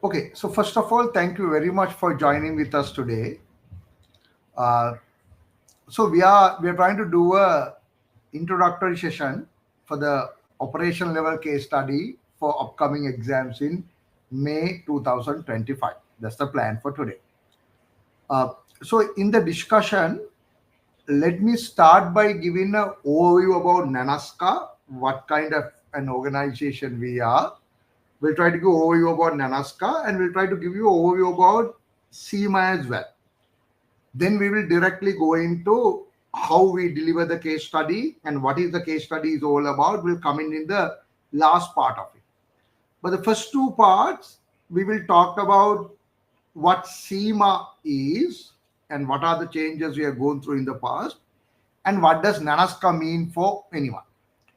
Okay, so first of all, thank you very much for joining with us today. Uh, so we are trying to do a introductory session for the operation level case study for upcoming exams in May 2025. That's the plan for today. So in the discussion, let me start by giving an overview about Nanaska, what kind of an organization we are. We'll try to give overview about Nanaska and we'll try to give you overview about SEMA as well. Then we will directly go into how we deliver the case study and what is the case study is all about will come in the last part of it. But the first two parts, we will talk about what SEMA is and what are the changes we have gone through in the past and what does Nanaska mean for anyone,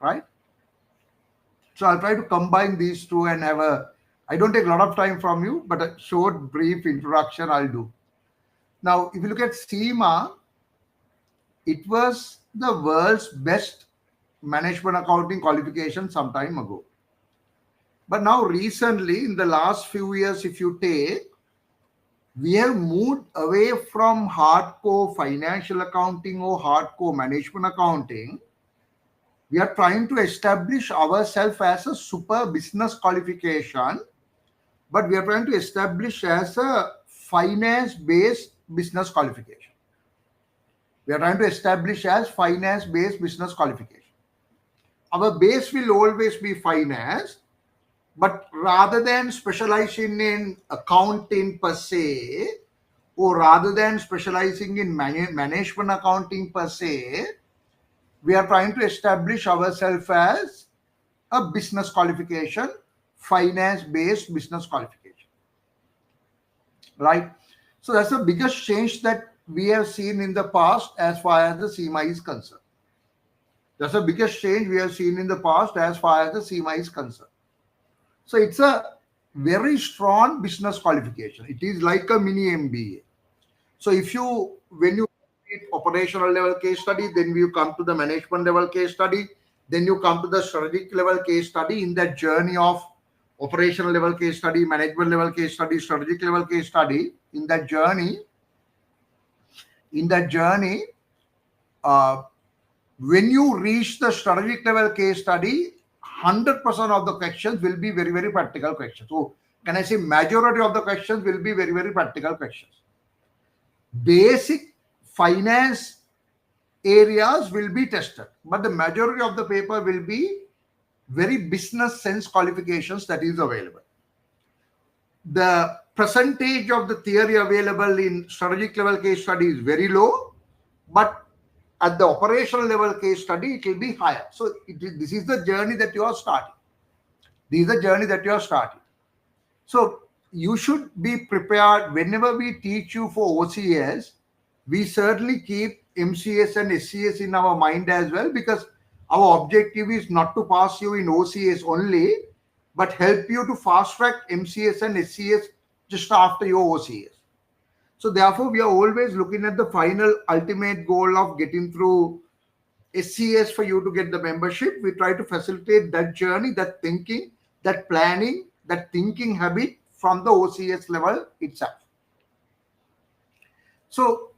right? So I'll try to combine these two and have I don't take a lot of time from you, but a short, brief introduction I'll do. Now, if you look at SEMA, it was the world's best management accounting qualification some time ago. But now recently, in the last few years, if you take, we have moved away from hardcore financial accounting or hardcore management accounting. We are trying to establish ourselves as a super business qualification, but we are trying to establish as a finance-based business qualification. We are trying to establish as finance-based business qualification. Our base will always be finance, but rather than specializing in accounting per se, or rather than specializing in management accounting per se, we are trying to establish ourselves as a business qualification, finance-based business qualification, right? So that's the biggest change that we have seen in the past as far as the SEMA is concerned. That's the biggest change we have seen in the past as far as the SEMA is concerned. So it's a very strong business qualification. It is like a mini MBA. So when you read operational level case study, then you come to the management level case study, then you come to the strategic level case study. In that journey of operational level case study, management level case study, strategic level case study, in that journey, when you reach the strategic level case study, 100% of the questions will be very, very practical questions. So can I say majority of the questions will be very, very practical questions. Basic finance areas will be tested, but the majority of the paper will be very business sense qualifications that is available. The percentage of the theory available in strategic level case study is very low, but at the operational level case study, it will be higher. So this is the journey that you are starting. This is the journey that you are starting. So you should be prepared whenever we teach you for OCS. We certainly keep MCS and SCS in our mind as well, because our objective is not to pass you in OCS only, but help you to fast track MCS and SCS just after your OCS. So therefore, we are always looking at the final ultimate goal of getting through SCS for you to get the membership. We try to facilitate that journey, that thinking, that planning, that thinking habit from the OCS level itself. So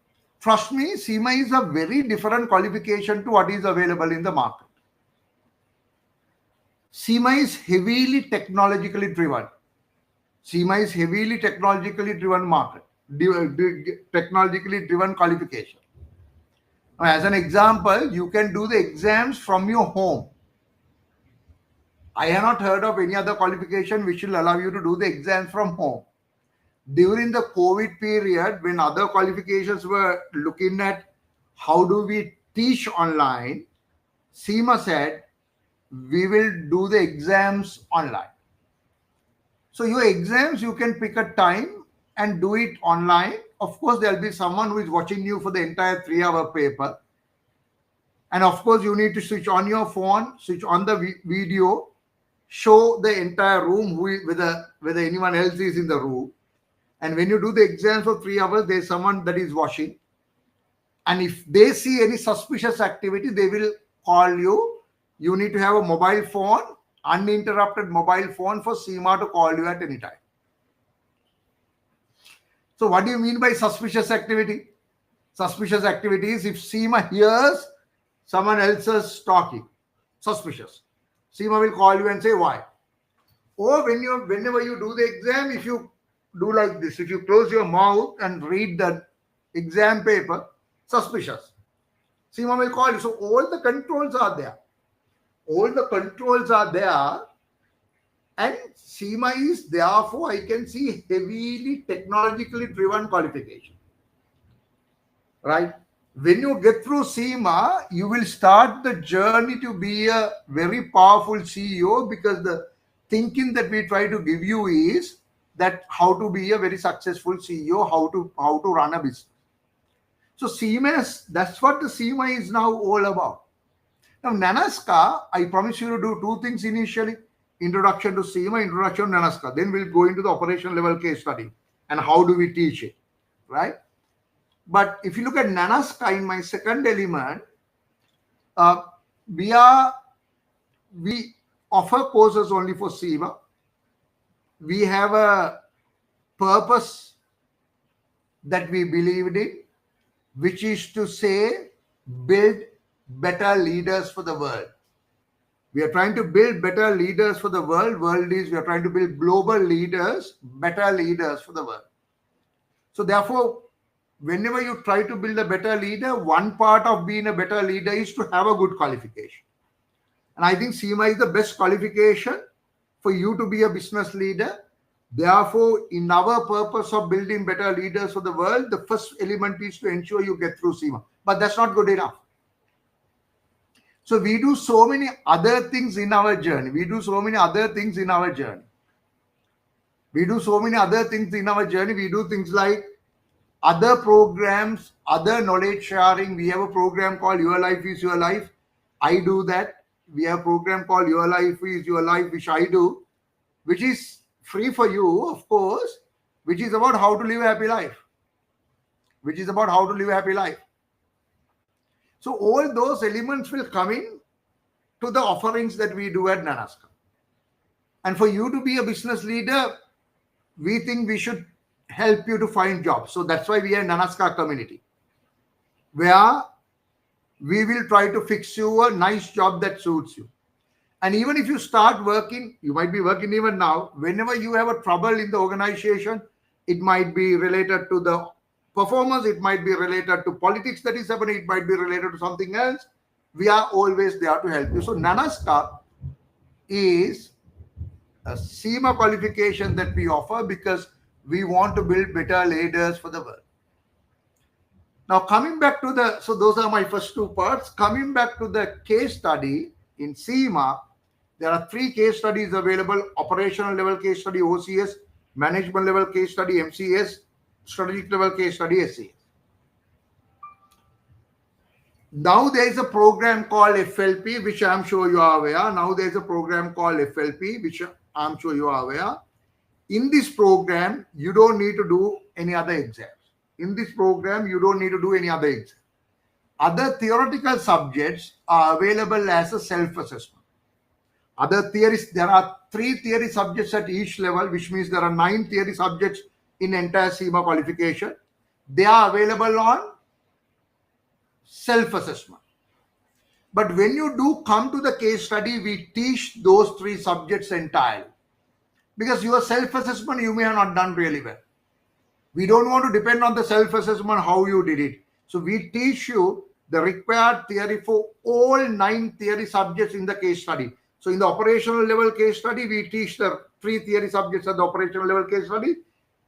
trust me, SEMA is a very different qualification to what is available in the market. SEMA is heavily technologically driven. SEMA is heavily technologically driven market, technologically driven qualification. Now, as an example, you can do the exams from your home. I have not heard of any other qualification which will allow you to do the exams from home. During the COVID period, when other qualifications were looking at how do we teach online, SEMA said, we will do the exams online. So your exams, you can pick a time and do it online. Of course, there'll be someone who is watching you for the entire 3-hour paper. And of course, you need to switch on your phone, switch on the video, show the entire room whether anyone else is in the room. And when you do the exams for 3 hours, there's someone that is watching. And if they see any suspicious activity, they will call you. You need to have a mobile phone, uninterrupted mobile phone for SEMA to call you at any time. So what do you mean by suspicious activity? Suspicious activity is if Seema hears someone else's talking. Suspicious. Seema will call you and say why. Or whenever you do the exam, if you do like this, if you close your mouth and read the exam paper, suspicious. Seema will call you. So all the controls are there. All the controls are there. And Seema is therefore, I can see, heavily technologically driven qualification. Right? When you get through Seema, you will start the journey to be a very powerful CEO, because the thinking that we try to give you is that how to be a very successful CEO, how to run a business. So Seema, that's what the Seema is now all about. Now Nanaska, I promise you to do two things initially: introduction to Seema, introduction to Nanaska. Then we'll go into the operation level case study and how do we teach it, right? But if you look at Nanaska in my second element, we offer courses only for Seema. We have a purpose that we believed in, which is to say, build better leaders for the world. We are trying to build better leaders for the world. We are trying to build global leaders, better leaders for the world. So therefore, whenever you try to build a better leader, one part of being a better leader is to have a good qualification. And I think Seema is the best qualification for you to be a business leader. Therefore, in our purpose of building better leaders for the world, the first element is to ensure you get through Seema. But that's not good enough. So we do so many other things in our journey. We do so many other things like other programs, other knowledge sharing. We have a program called Your Life is Your Life. I do that. We have a program called Your Life is Your Life, which I do, which is free for you, of course, which is about how to live a happy life. So all those elements will come in to the offerings that we do at Nanaska. And for you to be a business leader, we think we should help you to find jobs. So that's why we have Nanaska community, where we will try to fix you a nice job that suits you. And even if you start working, you might be working even now, whenever you have a trouble in the organization, it might be related to the performance, it might be related to politics that is happening, it might be related to something else. We are always there to help you. So Nanaska is a Seema qualification that we offer because we want to build better leaders for the world. Now coming back to so those are my first two parts. Coming back to the case study in Seema, there are 3 case studies available: operational level case study, OCS, management level case study, MCS, strategic level case study, SCS. Now there is a program called FLP, which I am sure you are aware. In this program, you don't need to do any other exams. Other theoretical subjects are available as a self-assessment. Other theories, there are 3 theory subjects at each level, which means there are 9 theory subjects in entire Seema qualification. They are available on self-assessment. But when you do come to the case study, we teach those 3 subjects entirely. Because your self-assessment, you may have not done really well. We don't want to depend on the self-assessment, how you did it. So we teach you the required theory for all 9 theory subjects in the case study. So in the operational level case study, we teach the 3 theory subjects at the operational level case study.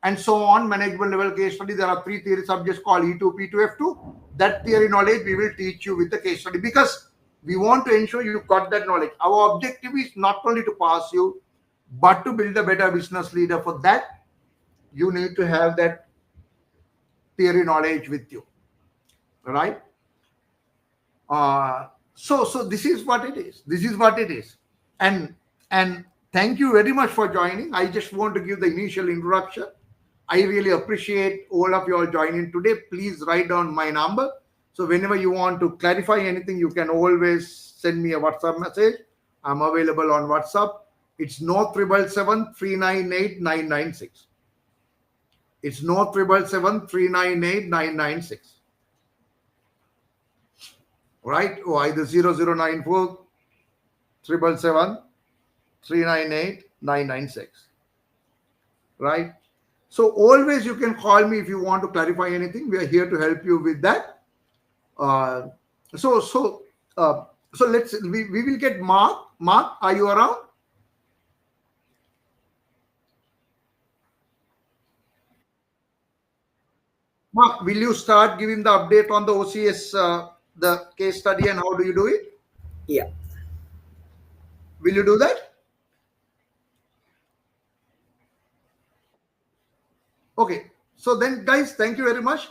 And so on, management level case study, there are 3 theory subjects called E2, P2, F2. That theory knowledge we will teach you with the case study, because we want to ensure you got that knowledge. Our objective is not only to pass you, but to build a better business leader. For that, you need to have that theory knowledge with you, right? So this is what it is. And thank you very much for joining. I just want to give the initial introduction. I really appreciate all of you all joining today. Please write down my number. So whenever you want to clarify anything, you can always send me a WhatsApp message. I'm available on WhatsApp. It's 077 398 996. It's no 777-398-996. Right? Or either 0094 777-398-996. Right? So always you can call me if you want to clarify anything. We are here to help you with that. Uh, so so uh, so we will get Mark. Mark, are you around? Mark, will you start giving the update on the OCS, the case study, and how do you do it? Yeah. Will you do that? Okay. So then, guys, thank you very much.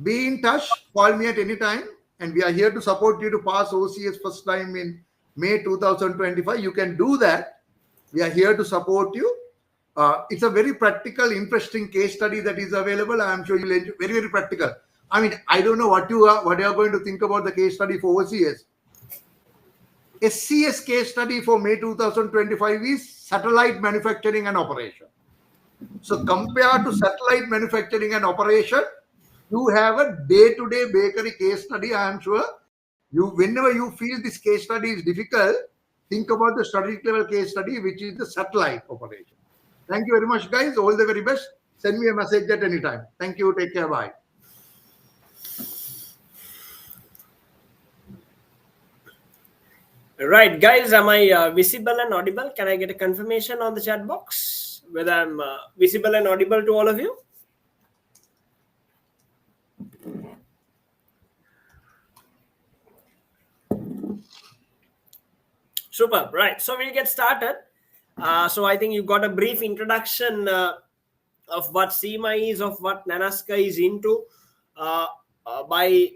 Be in touch. Call me at any time, and we are here to support you to pass OCS first time in May 2025. You can do that. We are here to support you. It's a very practical, interesting case study that is available. I am sure you'll enjoy. Very, very practical. I mean, I don't know what you are going to think about the case study for OCS. SCS case study for May 2025 is satellite manufacturing and operation. So compared to satellite manufacturing and operation, you have a day-to-day bakery case study. I am sure whenever you feel this case study is difficult, think about the strategic level case study, which is the satellite operation. Thank you very much, guys. All the very best. Send me a message at any time. Thank you. Take care. Bye. Right, guys, am I visible and audible? Can I get a confirmation on the chat box whether I'm visible and audible to all of you? Super. Right. So we'll get started. So I think you got a brief introduction of what SEMA is, of what Nanaska is into by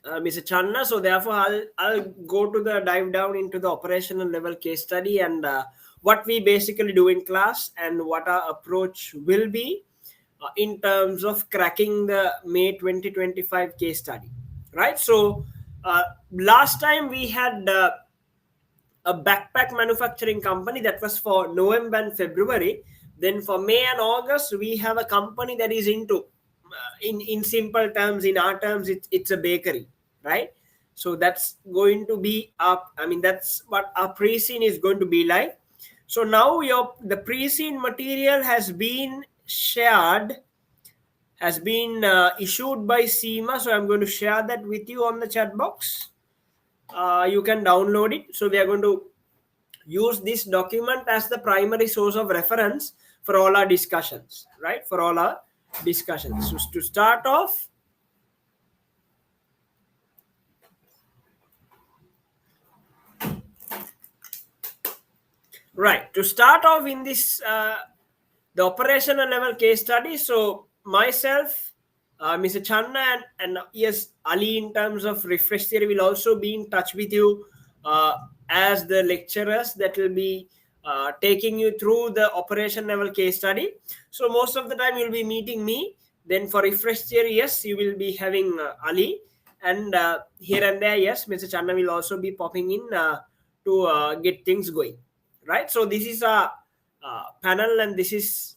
Mr. Channa. So therefore, I'll go to the dive down into the operational level case study and what we basically do in class and what our approach will be in terms of cracking the May 2025 case study. Right. So last time we had a backpack manufacturing company that was for November and February. Then for May and August, we have a company that is into, in simple terms, in our terms, it's a bakery, right? So that's going to be up. I mean, that's what our pre-scene is going to be like. So now the pre-scene material has been shared, has been issued by SEMA. So I'm going to share that with you on the chat box. You can download it. So we are going to use this document as the primary source of reference for all our discussions, right? For all our discussions. So to start off, right, to start off in this, the operational level case study. So myself, Mr. Channa and yes, Ali in terms of refresh theory will also be in touch with you as the lecturers that will be taking you through the operation level case study. So most of the time you'll be meeting me. Then for refresh theory, yes, you will be having Ali. And here and there, yes, Mr. Channa will also be popping in to get things going. Right. So this is a panel and this is,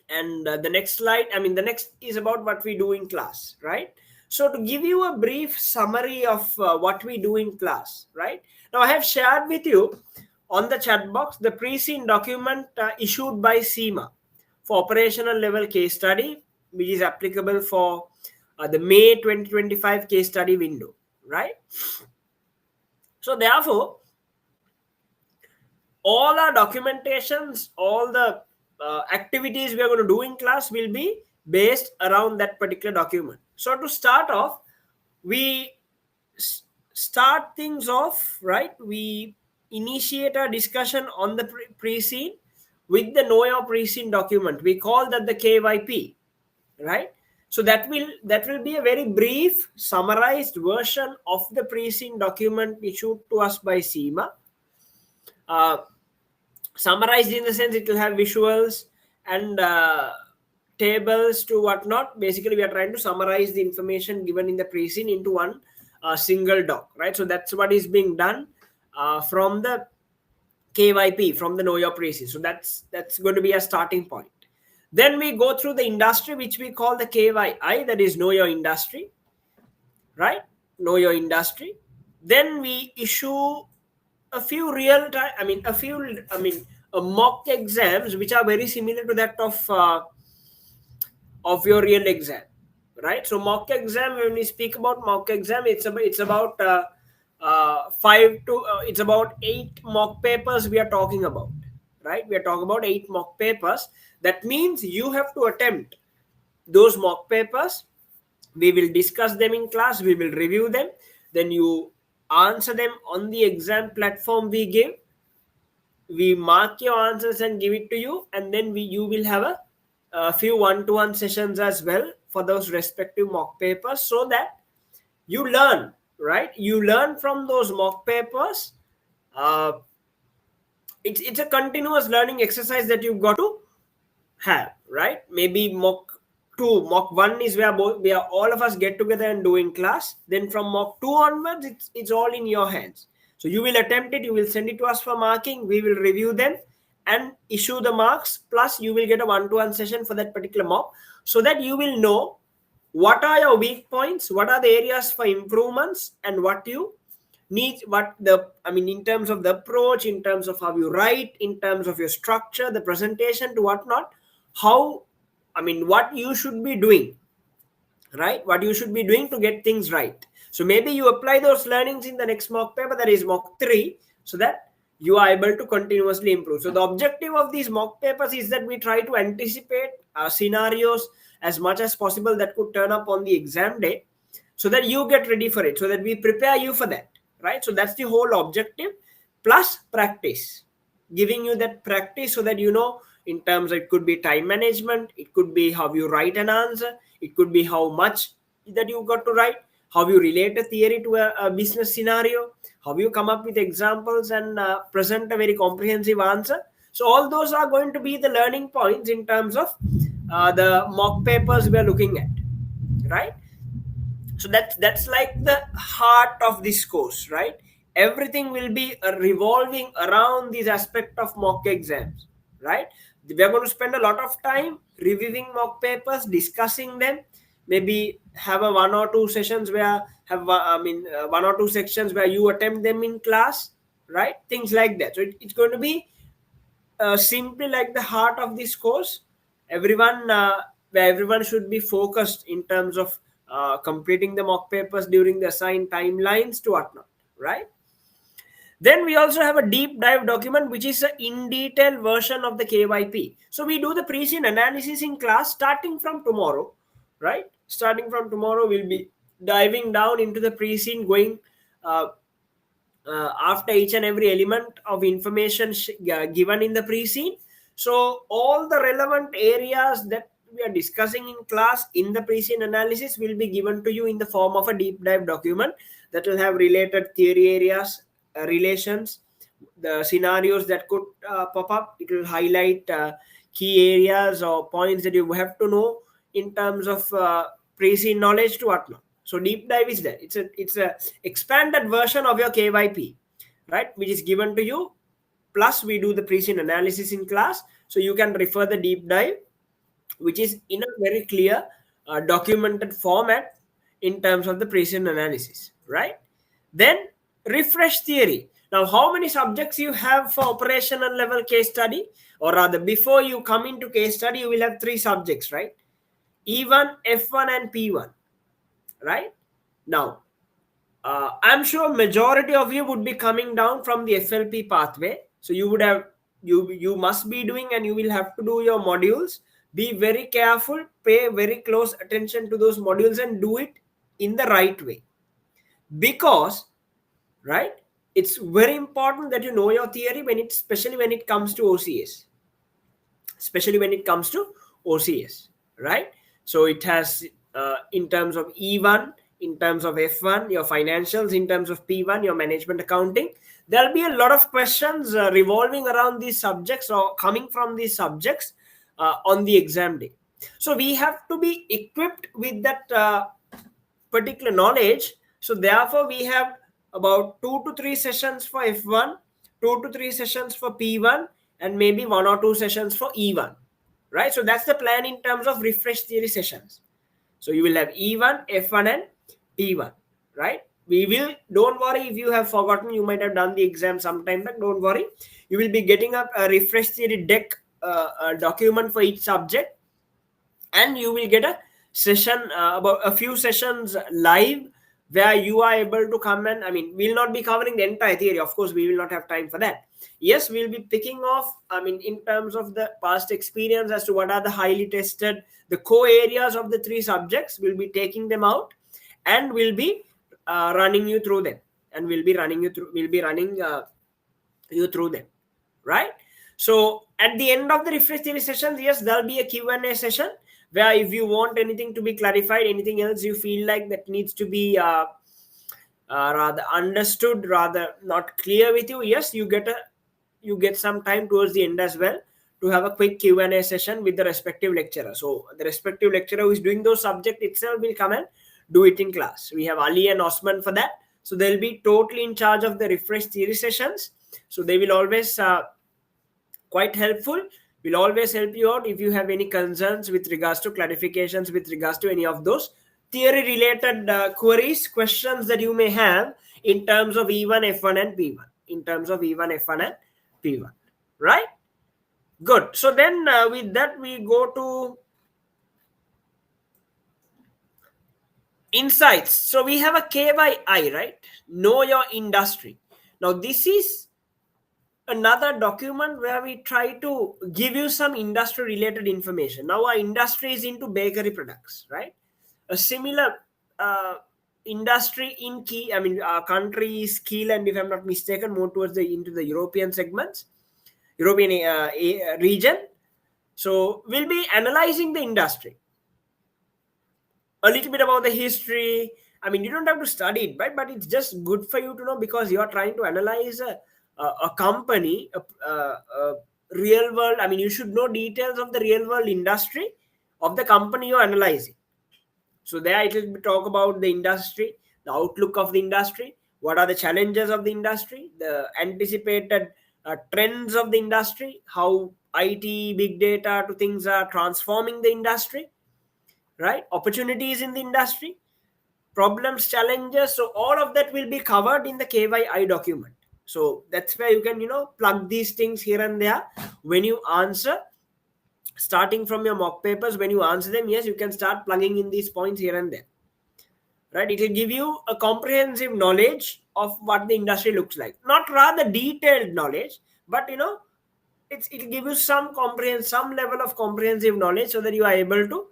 and the next slide, I mean, the next is about what we do in class, right? So to give you a brief summary of what we do in class, right? Now I have shared with you on the chat box the pre-scene document issued by SEMA for operational level case study, which is applicable for the May 2025 case study window, right? So therefore, all our documentations, all the activities we are going to do in class will be based around that particular document. So to start off, we start things off, right? We initiate a discussion on the pre-scene with the know your pre-scene document. We call that the KYP, right? So that will be a very brief summarized version of the pre-scene document issued to us by SEMA. Summarized in the sense it will have visuals and tables to whatnot. Basically, we are trying to summarize the information given in the pre-scene into one single doc, right? So that's what is being done from the KYP, from the know your pre-scene. So that's going to be a starting point. Then we go through the industry, which we call the KYI, that is know your industry, right? Know your industry. Then we issue a few real time, mock exams which are very similar to that of your real exam, right? So mock exam, when we speak about mock exam, it's about it's about 8 mock papers we are talking about, right? We are talking about 8 mock papers. That means you have to attempt those mock papers. We will discuss them in class, we will review them, then you answer them on the exam platform we give. We mark your answers and give it to you, and then you will have a few one-to-one sessions as well for those respective mock papers, so that you learn, right? You learn from those mock papers. uh, it's a continuous learning exercise that you've got to have, right? Maybe mock 2, mock 1 is where all of us get together and do in class. Then from mock 2 onwards, it's all in your hands. So you will attempt it, you will send it to us for marking, we will review them and issue the marks, plus you will get a one-to-one session for that particular mock, so that you will know what are your weak points, what are the areas for improvements, and what you need, in terms of the approach, in terms of how you write, in terms of your structure, the presentation to whatnot, how, what you should be doing, right? What you should be doing to get things right. So maybe you apply those learnings in the next mock paper, that is mock 3, so that you are able to continuously improve. So the objective of these mock papers is that we try to anticipate scenarios as much as possible that could turn up on the exam day, so that you get ready for it, so that we prepare you for that, right? So that's the whole objective, plus practice, giving you that practice, so that you know, in terms of, it could be time management, it could be how you write an answer, it could be how much that you got to write, how you relate a theory to a business scenario, how you come up with examples and present a very comprehensive answer. So all those are going to be the learning points in terms of the mock papers we are looking at, right? So that's like the heart of this course, right? Everything will be revolving around this aspect of mock exams, right? We are going to spend a lot of time reviewing mock papers, discussing them, maybe have a one or two sessions where have one or two sections where you attempt them in class, right? Things like that. So it's going to be simply like the heart of this course. Everyone Where everyone should be focused in terms of completing the mock papers during the assigned timelines to whatnot, right? Then we also have a deep dive document, which is an in detail version of the KYP. So we do the pre-scene analysis in class starting from tomorrow, right? Starting from tomorrow, we'll be diving down into the pre-scene, going uh, after each and every element of information given in the pre-scene. So all the relevant areas that we are discussing in class in the pre-scene analysis will be given to you in the form of a deep dive document that will have related theory areas, relations, the scenarios that could pop up. It will highlight key areas or points that you have to know in terms of pre-scene knowledge to whatnot. So deep dive is there. It's a expanded version of your KYP, right? Which is given to you. Plus, we do the pre-scene analysis in class, so you can refer the deep dive, which is in a very clear, documented format in terms of the pre-scene analysis, right? Then refresh theory. Now, how many subjects you have for operational level case study, or rather, before you come into case study, you will have 3 subjects, right? E1, F1, and P1, right? Now, I'm sure majority of you would be coming down from the FLP pathway. So you would have you must be doing, and you will have to do your modules. Be very careful, pay very close attention to those modules, and do it in the right way. Because, right, it's very important that you know your theory especially when it comes to OCS. Especially when it comes to OCS, right? So it has in terms of E1, in terms of F1, your financials, in terms of P1, your management accounting. There'll be a lot of questions revolving around these subjects or coming from these subjects on the exam day. So we have to be equipped with that particular knowledge. So therefore, we have about 2 to 3 sessions for F1, 2 to 3 sessions for P1, and maybe 1 or 2 sessions for E1, right? So that's the plan in terms of refresh theory sessions. So you will have E1, F1, and T1, right? We will, don't worry if you have forgotten, you might have done the exam sometime back, don't worry. You will be getting up a refresh theory deck document for each subject, and you will get a session, about a few sessions live, where you are able to come and, I mean, we'll not be covering the entire theory, of course we will not have time for that. Yes, we'll be picking off, I mean, in terms of the past experience as to what are the highly tested, the core areas of the three subjects, we'll be taking them out, and we'll be running you through them, and we'll be running you through them, right? So at the end of the refresh theory sessions, yes, there'll be a Q&A session, where if you want anything to be clarified, anything else you feel like that needs to be rather understood, rather not clear with you, yes, you get some time towards the end as well to have a quick Q&A session with the respective lecturer. So the respective lecturer who is doing those subject itself will come and do it in class. We have Ali and Osman for that, so they'll be totally in charge of the refresh theory sessions. So they will always quite helpful, will always help you out if you have any concerns with regards to clarifications with regards to any of those theory related queries, questions that you may have in terms of E1, F1, and P1, in terms of E1, F1, and P1, right? Good. So then with that we go to insights. So we have a KYI, right? Know your industry. Now this is another document where we try to give you some industry related information. Now our industry is into bakery products, right? A similar uh, industry in key, I mean, our country is Kiel, and if I'm not mistaken, more towards the into the European segments, European region. So we'll be analyzing the industry, a little bit about the history. I mean, you don't have to study it, right? But it's just good for you to know, because you are trying to analyze a company, a real world. I mean, you should know details of the real world industry of the company you're analyzing. So there it will talk about the industry, the outlook of the industry, what are the challenges of the industry, the anticipated trends of the industry, how IT, big data to things are transforming the industry, right? Opportunities in the industry, problems, challenges. So all of that will be covered in the KYI document. So that's where you can, plug these things here and there when you answer, starting from your mock papers. When you answer them, yes, you can start plugging in these points here and there, right? It will give you a comprehensive knowledge of what the industry looks like, not rather detailed knowledge, but it'll give you some level of comprehensive knowledge, so that you are able to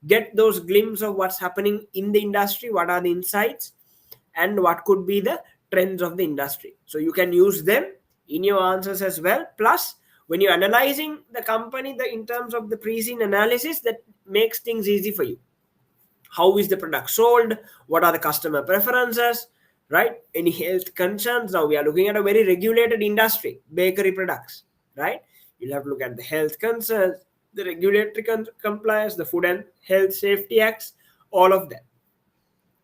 get those glimpses of what's happening in the industry, what are the insights, and what could be the trends of the industry. So you can use them in your answers as well. Plus, when you're analyzing the company, in terms of the pre-scene analysis, that makes things easy for you. How is the product sold? What are the customer preferences, right? Any health concerns? Now we are looking at a very regulated industry, bakery products, right? You'll have to look at the health concerns, the regulatory compliance, the food and health safety acts, all of that,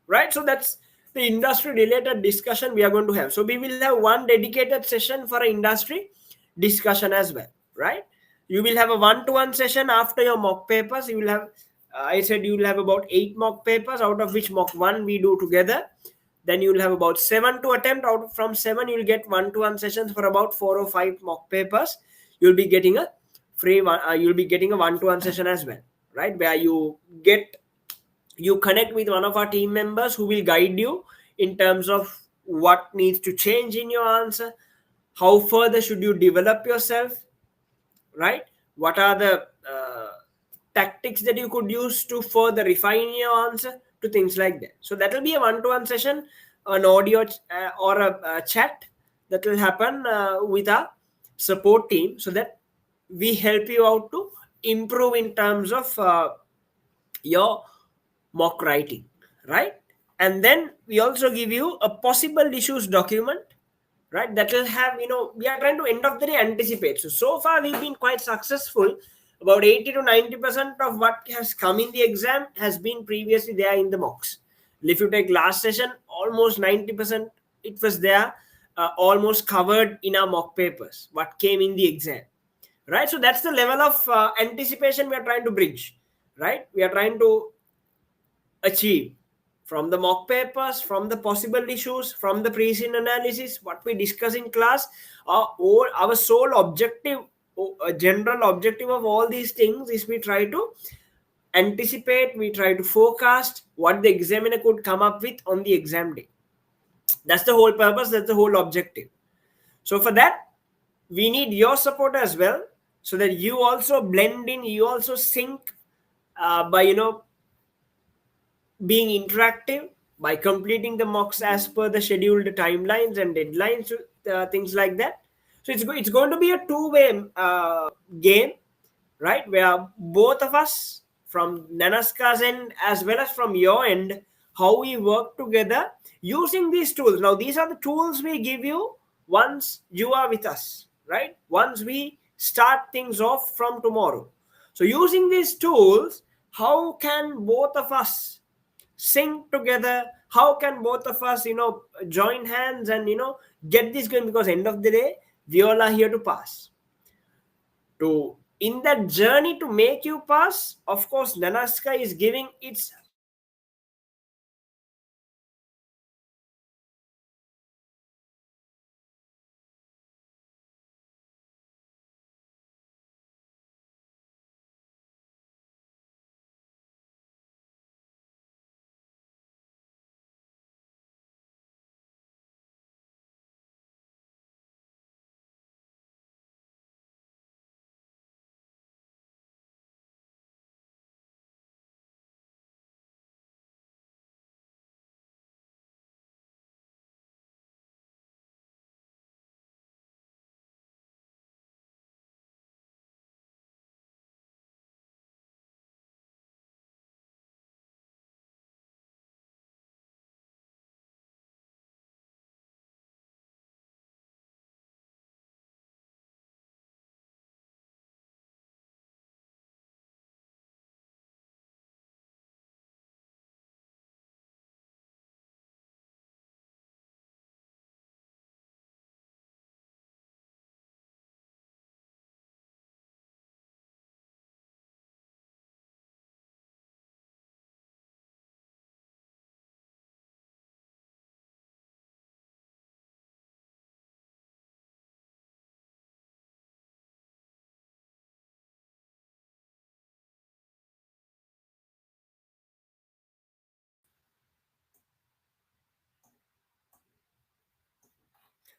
right? So that's the industry related discussion we are going to have. So we will have one dedicated session for an industry discussion as well, right? You will have a one-to-one session after your mock papers. You will have, I said you will have about 8 mock papers, out of which mock 1 we do together. Then you will have about 7 to attempt. Out from 7 you will get one-to-one sessions for about 4 or 5 mock papers. You'll be getting a free one. You'll be getting a one-to-one session as well, right? Where you connect with one of our team members who will guide you in terms of what needs to change in your answer, how further should you develop yourself, right? What are the tactics that you could use to further refine your answer, to things like that. So that will be a one-to-one session, an audio or a chat that will happen with our support team, so that we help you out to improve in terms of your mock writing, right? And then we also give you a possible issues document, right? That will have, we are trying to end of the day anticipate. So far we've been quite successful. About 80 to 90% of what has come in the exam has been previously there in the mocks. If you take last session, almost 90% it was there, almost covered in our mock papers, what came in the exam, right? So that's the level of anticipation we are trying to bridge, right? We are trying to achieve from the mock papers, from the possible issues, from the pre-scene analysis, what we discuss in class. Our sole objective, a general objective of all these things is we try to anticipate, we try to forecast what the examiner could come up with on the exam day. That's the whole purpose, that's the whole objective. So for that, we need your support as well, so that you also blend in, you also sync by being interactive, by completing the mocks as per the scheduled timelines and deadlines, things like that. So it's going to be a two-way game, right? Where both of us, from Nanaska's end as well as from your end, how we work together using these tools. Now, these are the tools we give you once you are with us, right? Once we start things off from tomorrow. So, using these tools, how can both of us sync together? How can both of us, join hands and, get this going? Because end of the day, we all are here to pass. To in that journey to make you pass, of course, Nanaska is giving its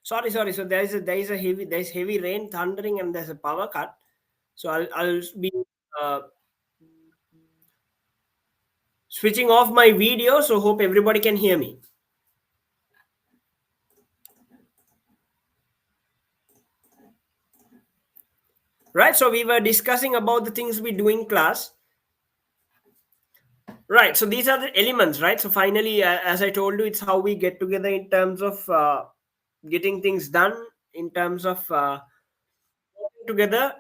sorry. So there's heavy rain, thundering, and there's a power cut. So I'll be uh, switching off my video. So hope everybody can hear me. Right. So we were discussing about the things we do in class. Right. So these are the elements, right? So finally, as I told you, it's how we get together in terms of getting things done, in terms of working together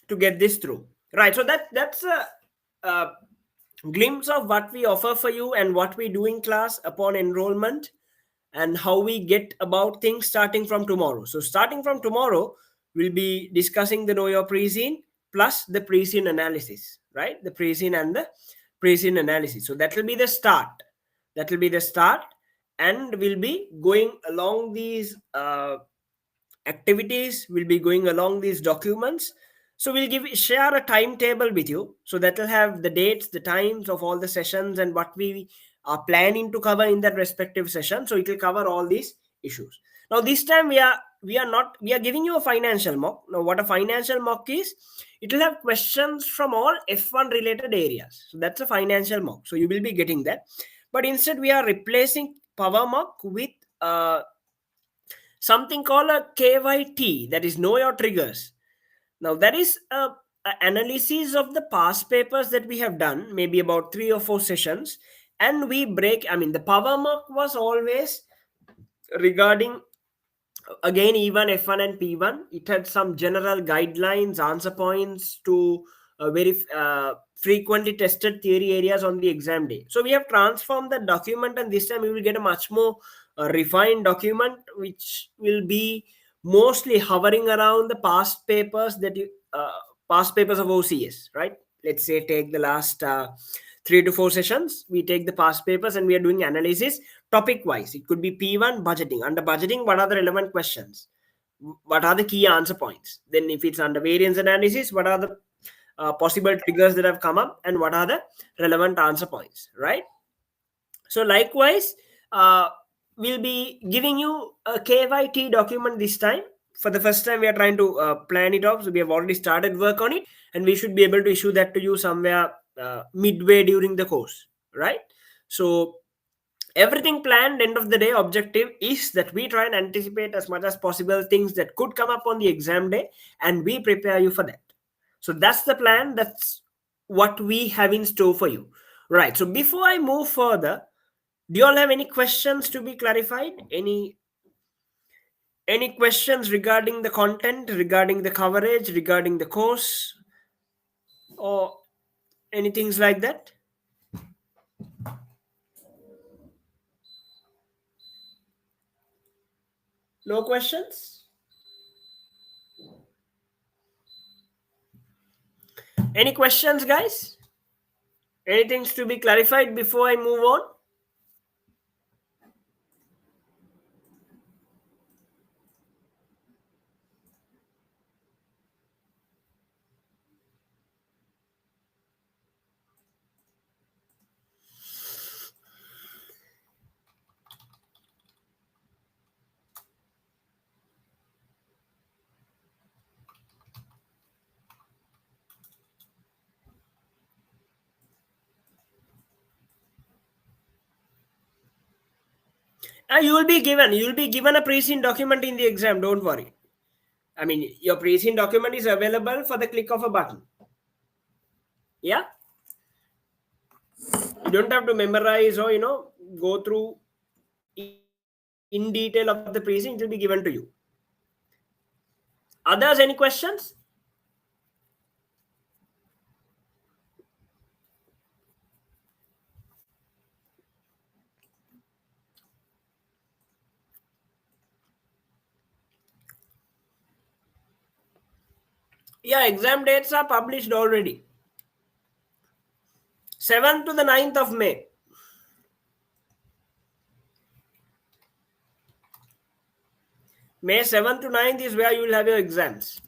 to get this through. Right. So that's a glimpse of what we offer for you and what we do in class upon enrollment, and how we get about things starting from tomorrow. So starting from tomorrow, we'll be discussing the know your pre-scene plus the pre-scene analysis, right? The pre-scene and the pre-scene analysis. So that will be the start. That will be the start, and we'll be going along these activities. We'll be going along these documents. So we'll share a timetable with you, so that will have the dates, the times of all the sessions, and what we are planning to cover in that respective session. So it will cover all these issues. Now this time we are giving you a financial mock. Now what a financial mock is, it will have questions from all F1 related areas. So that's a financial mock, so you will be getting that. But instead we are replacing power mock with something called a KYT, that is know your triggers. Now that is a analysis of the past papers that we have done, maybe about 3 or 4 sessions, and we break. I mean, the power mark was always regarding, again, even F1 and P1. It had some general guidelines, answer points to very frequently tested theory areas on the exam day. So we have transformed the document, and this time we will get a much more refined document, which will be mostly hovering around the past papers that past papers of OCS, right? Let's say take the last 3 to 4 sessions. We take the past papers and we are doing analysis topic wise. It could be P1 budgeting. Under budgeting, what are the relevant questions? What are the key answer points? Then, if it's under variance analysis, what are the possible triggers that have come up and what are the relevant answer points, right? So likewise, we'll be giving you a KYT document this time. For the first time, we are trying to plan it off. So we have already started work on it, and we should be able to issue that to you somewhere midway during the course, right? So everything planned, end of the day objective is that we try and anticipate as much as possible things that could come up on the exam day, and we prepare you for that. So that's the plan. That's what we have in store for you, right? So before I move further, do you all have any questions to be clarified? Any questions regarding the content, regarding the coverage, regarding the course, or anything like that? No questions? Any questions, guys? Anything to be clarified before I move on? You'll be given a pre-seen document in the exam. Don't worry. I mean, your pre-seen document is available for the click of a button. Yeah, you don't have to memorize or go through in detail of the pre-seen. It will be given to you. Others, any questions? Yeah, exam dates are published already. 7th to the 9th of May. May 7th to 9th is where you will have your exams.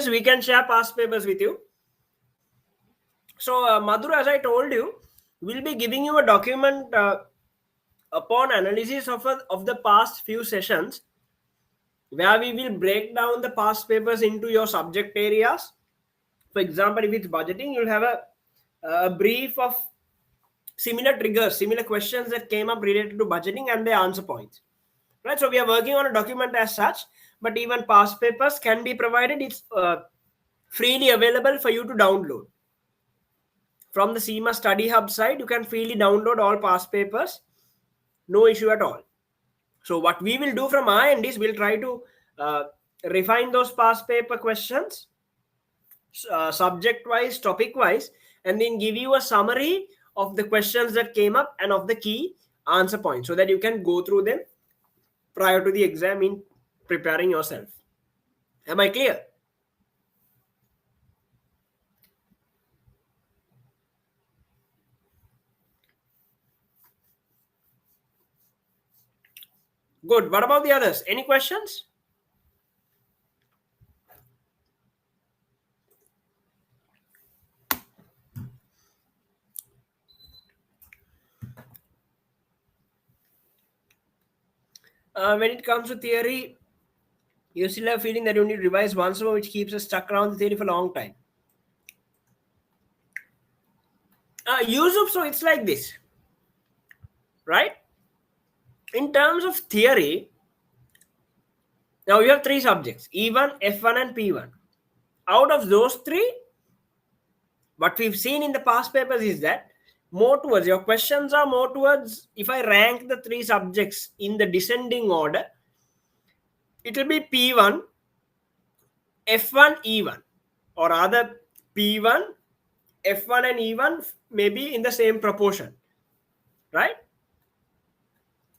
We can share past papers with you. So, Madhur, as I told you, we'll be giving you a document upon analysis of the past few sessions, where we will break down the past papers into your subject areas. For example, if it's budgeting, you'll have a brief of similar triggers, similar questions that came up related to budgeting and the answer points. Right, so we are working on a document as such, but even past papers can be provided. It's freely available for you to download from the SEMA Study Hub site. You can freely download all past papers, no issue at all. So what we will do from our end is we'll try to refine those past paper questions subject wise, topic wise, and then give you a summary of the questions that came up and of the key answer points, so that you can go through them prior to the exam in preparing yourself. Am I clear? Good. What about the others? Any questions? When it comes to theory, you still have a feeling that you need to revise once more, which keeps us stuck around the theory for a long time. Yusuf, so it's like this, right? In terms of theory, now you have 3 subjects, E1, F1 and P1. Out of those 3, what we've seen in the past papers is that more towards, your questions are more towards, if I rank the three subjects in the descending order, it will be P1, F1, E1, or rather P1, F1 and E1 maybe in the same proportion, right?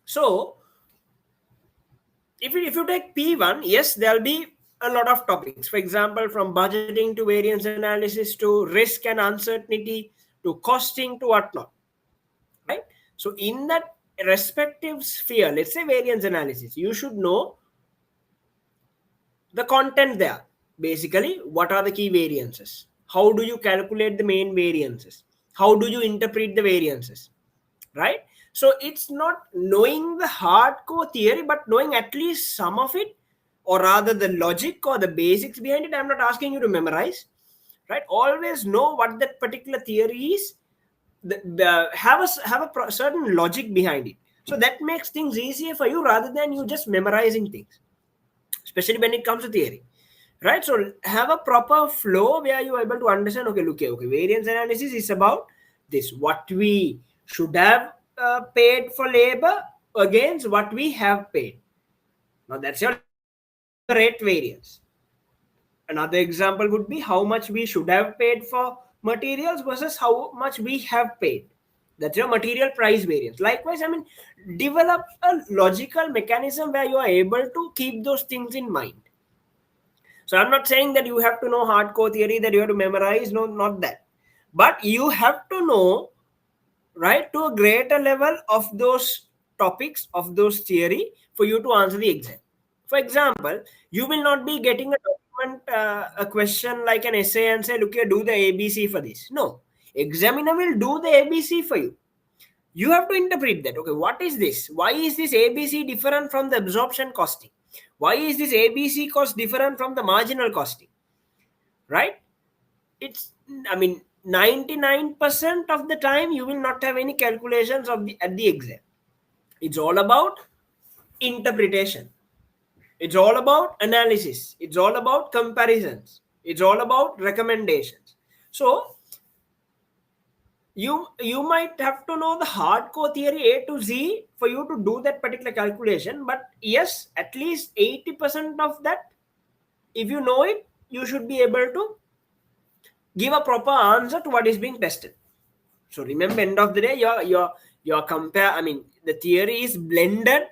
So if you take P1, yes, there'll be a lot of topics. For example, from budgeting to variance analysis to risk and uncertainty to costing to whatnot, right? So in that respective sphere, let's say variance analysis, you should know the content there. Basically, what are the key variances? How do you calculate the main variances? How do you interpret the variances? Right? So it's not knowing the hardcore theory, but knowing at least some of it, or rather the logic or the basics behind it. I'm not asking you to memorize, right? Always know what that particular theory is. Have a certain logic behind it. So that makes things easier for you rather than you just memorizing things, especially when it comes to theory, right? So have a proper flow where you are able to understand, okay, look, okay, variance analysis is about this, what we should have paid for labor against what we have paid. Now that's your rate variance. Another example would be how much we should have paid for materials versus how much we have paid. That's your material price variance. Likewise, I mean, develop a logical mechanism where you are able to keep those things in mind. So I'm not saying that you have to know hardcore theory, that you have to memorize. No, not that. But you have to know, right, to a greater level of those topics, of those theory for you to answer the exam. For example, you will not be getting a document, a question like an essay and say, look here, do the ABC for this. No. Examiner will do the ABC for you. You have to interpret that. Okay, what is this? Why is this ABC different from the absorption costing? Why is this ABC cost different from the marginal costing? Right? It's, I mean, 99% of the time you will not have any calculations of the at the exam. It's all about interpretation. It's all about analysis. It's all about comparisons. It's all about recommendations. So you might have to know the hardcore theory A to Z for you to do that particular calculation, but yes, at least 80% of that, if you know it, you should be able to give a proper answer to what is being tested. So remember, end of the day, your compare, I mean, the theory is blended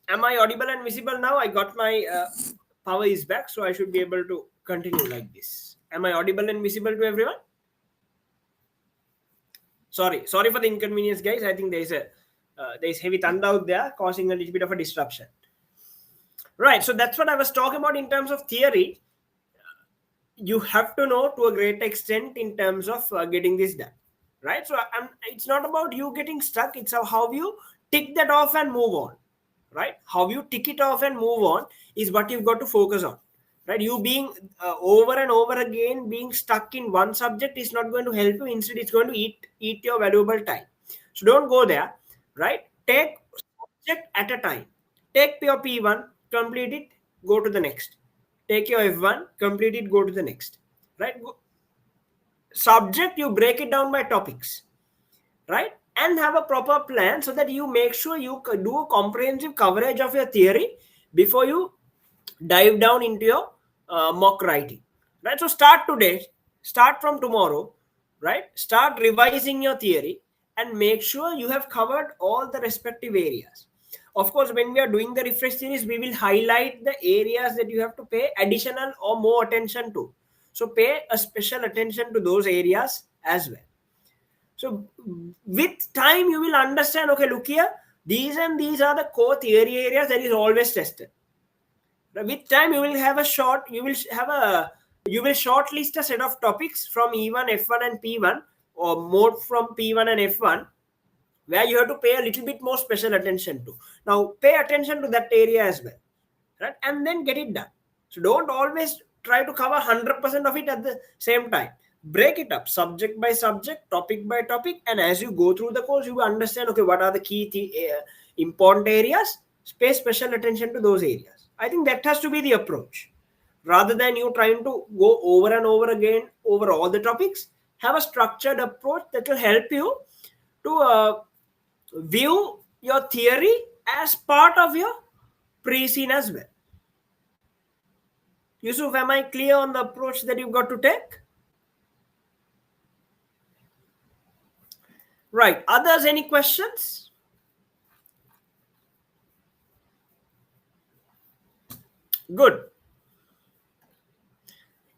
Am I audible and visible now? I got my power is back, so I should be able to continue like this. Am I audible and visible to everyone? Sorry for the inconvenience, guys. I think there's heavy thunder out there causing a little bit of a disruption. Right. So that's what I was talking about in terms of theory. You have to know to a great extent in terms of getting this done, right? So it's not about you getting stuck. It's how you tick that off and move on, right? How you tick it off and move on is what you've got to focus on, right? You being over and over again being stuck in one subject is not going to help you. Instead, it's going to eat your valuable time. So don't go there, right? Take subject at a time. Take your P1, complete it, go to the next. Take your F1, complete it, go to the next, right? Subject, you break it down by topics, right? And have a proper plan so that you make sure you do a comprehensive coverage of your theory before you dive down into your mock writing, right? So start today, start from tomorrow, right? Start revising your theory and make sure you have covered all the respective areas. Of course, when we are doing the refresh series, we will highlight the areas that you have to pay additional or more attention to. So pay a special attention to those areas as well. So with time, you will understand, okay, look here, these and these are the core theory areas that is always tested. With time, you will have a short, you will shortlist a set of topics from E1, F1 and P1, or more from P1 and F1, where you have to pay a little bit more special attention to. Now pay attention to that area as well, right? And then get it done. So don't always try to cover 100% of it at the same time. Break it up subject by subject, topic by topic, and as you go through the course, you will understand, okay, what are the key important areas. Pay special attention to those areas. I think that has to be the approach. Rather than you trying to go over and over again over all the topics, have a structured approach that will help you to view your theory as part of your pre-scene as well. Yusuf, am I clear on the approach that you've got to take? Right. Others, any questions? Good.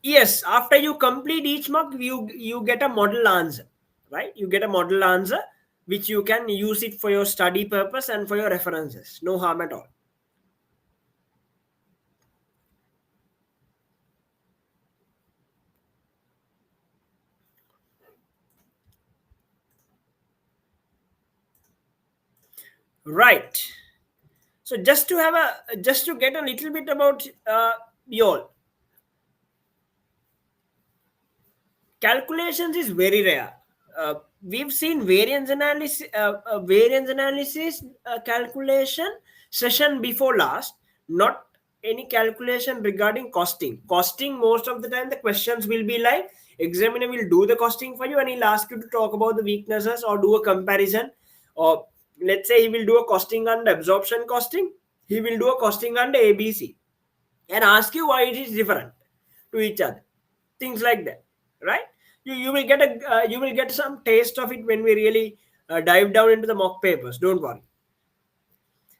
Yes, after you complete each mock, you get a model answer, right? You get a model answer which you can use it for your study purpose and for your references. No harm at all. Right. So just to get a little bit about y'all, calculations is very rare. We've seen variance analysis calculation session before last, not any calculation regarding costing. Costing, most of the time the questions will be like, examiner will do the costing for you and he'll ask you to talk about the weaknesses or do a comparison, or let's say he will do a costing under absorption costing, he will do a costing under ABC and ask you why it is different to each other, things like that, right? You will get you will get some taste of it when we really dive down into the mock papers, don't worry.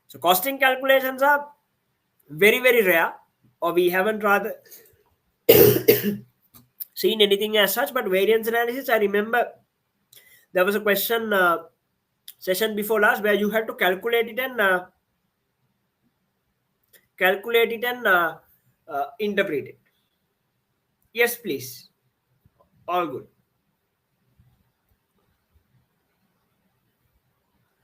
So costing calculations are very rare, or we haven't rather seen anything as such. But variance analysis, I remember there was a question session before last where you had to calculate it and interpret it. Yes, please. All good.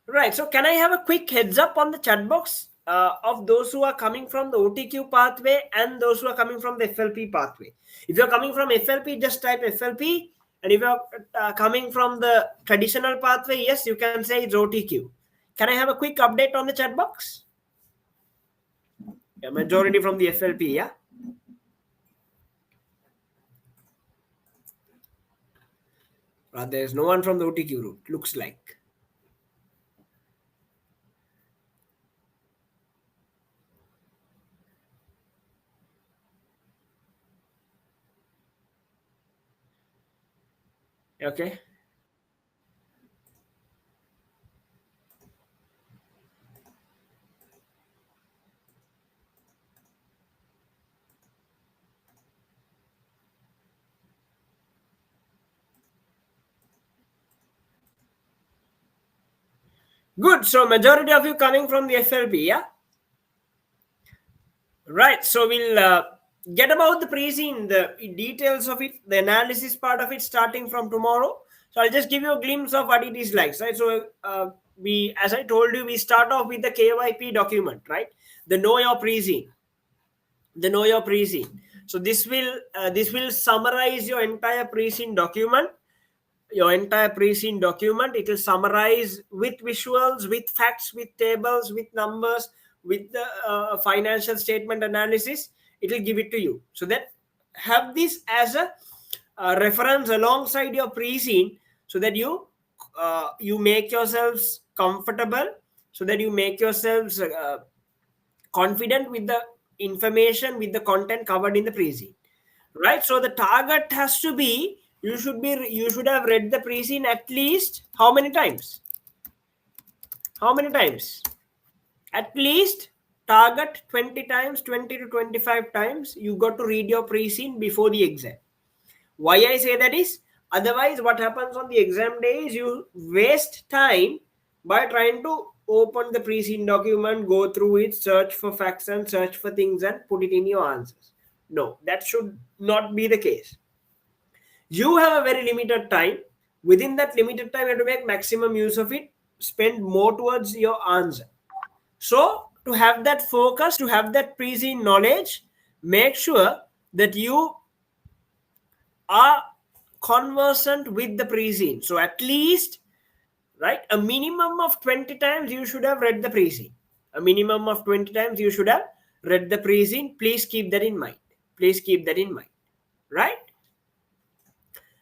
Right. So, can I have a quick heads up on the chat box of those who are coming from the OTQ pathway and those who are coming from the FLP pathway? If you're coming from FLP, just type FLP. And if you're coming from the traditional pathway, yes, you can say it's OTQ. Can I have a quick update on the chat box? Yeah, majority from the FLP, yeah? There's no one from the OTQ route, looks like. Okay. Good. So majority of you coming from the FLP, yeah? Right. So we'll get about the pre-scene, the details of it, the analysis part of it starting from tomorrow. So I'll just give you a glimpse of what it is like, right? So as I told you, we start off with the KYP document, right? The know your pre-scene. The know your pre-scene. So this will summarize your entire pre-scene document. It will summarize with visuals, with facts, with tables, with numbers, with the financial statement analysis. It will give it to you, so that have this as a reference alongside your pre-scene, so that you make yourselves comfortable, so that you make yourselves confident with the information, with the content covered in the pre-scene, right? So the target has to be you should have read the pre-scene at least how many times? How many times? At least target 20 times, 20 to 25 times. You got to read your pre-scene before the exam. Why I say that is, otherwise what happens on the exam day is you waste time by trying to open the pre-scene document, go through it, search for facts and search for things and put it in your answers. No, that should not be the case. You have a very limited time. Within that limited time, you have to make maximum use of it, spend more towards your answer. So to have that focus, to have that pre-scene knowledge, make sure that you are conversant with the pre-scene. So at least, right, a minimum of 20 times you should have read the pre-scene. A minimum of 20 times you should have read the pre-scene. Please keep that in mind. Please keep that in mind. Right?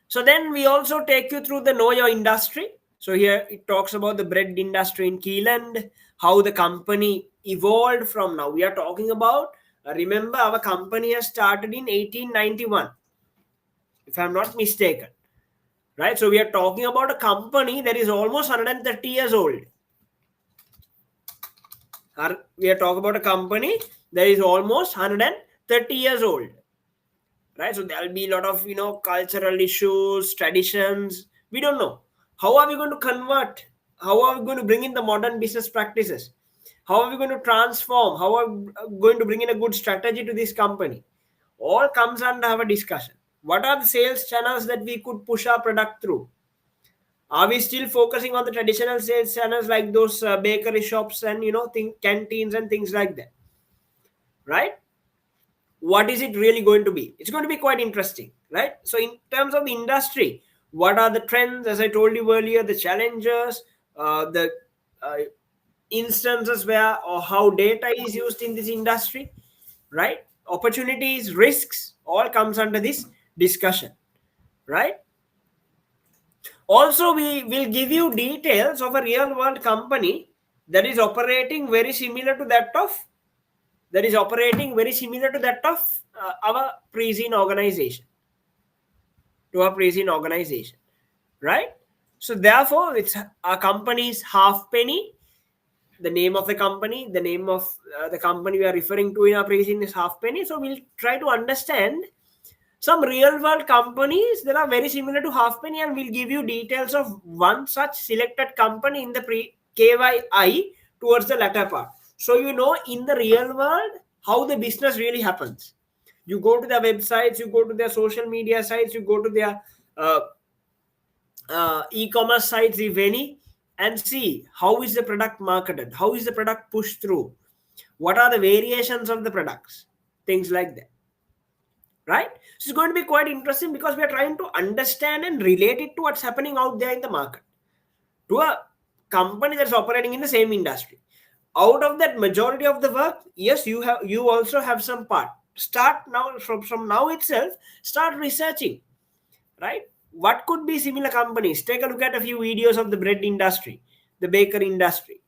So then we also take you through the know your industry. So here it talks about the bread industry in Keeland, how the company evolved from now. We are talking about, remember our company has started in 1891, if I'm not mistaken. Right? So we are talking about a company that is almost 130 years old. We are talking about a company that is almost 130 years old. Right? So there'll be a lot of, cultural issues, traditions. We don't know. How are we going to convert? How are we going to bring in the modern business practices? How are we going to transform? How are we going to bring in a good strategy to this company? All comes under our discussion. What are the sales channels that we could push our product through? Are we still focusing on the traditional sales channels like those bakery shops and canteens and things like that? Right? What is it really going to be? It's going to be quite interesting, right? So in terms of the industry, what are the trends? As I told you earlier, the challenges, the uh, instances where or how data is used in this industry, right? Opportunities, risks, all comes under this discussion, right? Also, we will give you details of a real world company that is operating very similar to that of our pre-scene organization, right? So therefore, it's our company's Halfpenny. The name of the company, the name of the company we are referring to in our pre-scene is Halfpenny. So we'll try to understand some real world companies that are very similar to Halfpenny, and we'll give you details of one such selected company in the KYI towards the latter part. So in the real world how the business really happens. You go to their websites, you go to their social media sites, you go to their e-commerce sites, if any, and see how is the product marketed, how is the product pushed through, what are the variations of the products, things like that. Right? So it's going to be quite interesting because we are trying to understand and relate it to what's happening out there in the market to a company that's operating in the same industry. Out of that majority of the work, yes, you also have some part. Start now from now itself, start researching, right? What could be similar companies? Take a look at a few videos of the bread industry, the bakery industry,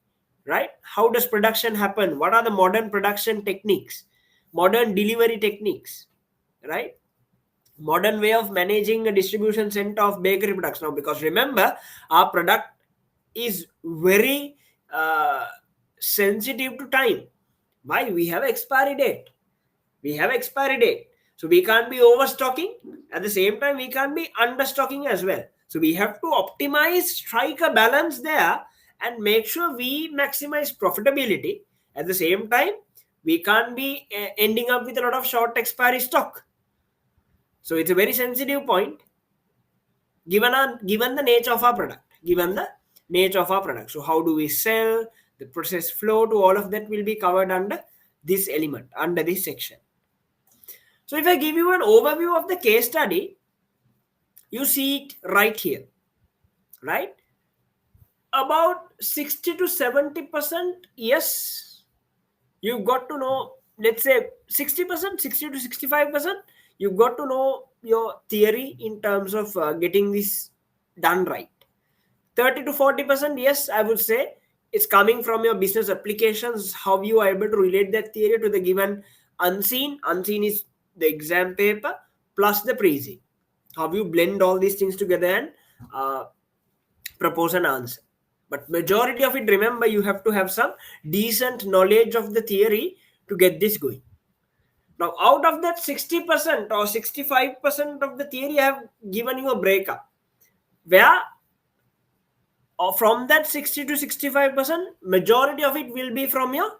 right? How does production happen? What are the modern production techniques, modern delivery techniques, right? Modern way of managing a distribution center of bakery products now, because remember our product is very sensitive to time. Why? We have expiry date. So we can't be overstocking. At the same time, we can't be understocking as well. So we have to optimize, strike a balance there, and make sure we maximize profitability. At the same time, we can't be ending up with a lot of short expiry stock. So it's a very sensitive point given the nature of our product. So how do we sell, the process flow, to all of that will be covered under this element, under this section. So if I give you an overview of the case study, you see it right here, right? About 60 to 70%, yes, you've got to know, let's say 60%, 60 to 65%, you've got to know your theory in terms of getting this done right. 30 to 40%, yes, I would say it's coming from your business applications, how you are able to relate that theory to the given unseen. Unseen is the exam paper plus the pre-scene, how you blend all these things together and uh, propose an answer. But majority of it, remember, you have to have some decent knowledge of the theory to get this going. Now, out of that 60% or 65% of the theory, I have given you a breakup where from that 60 to 65%, majority of it will be from your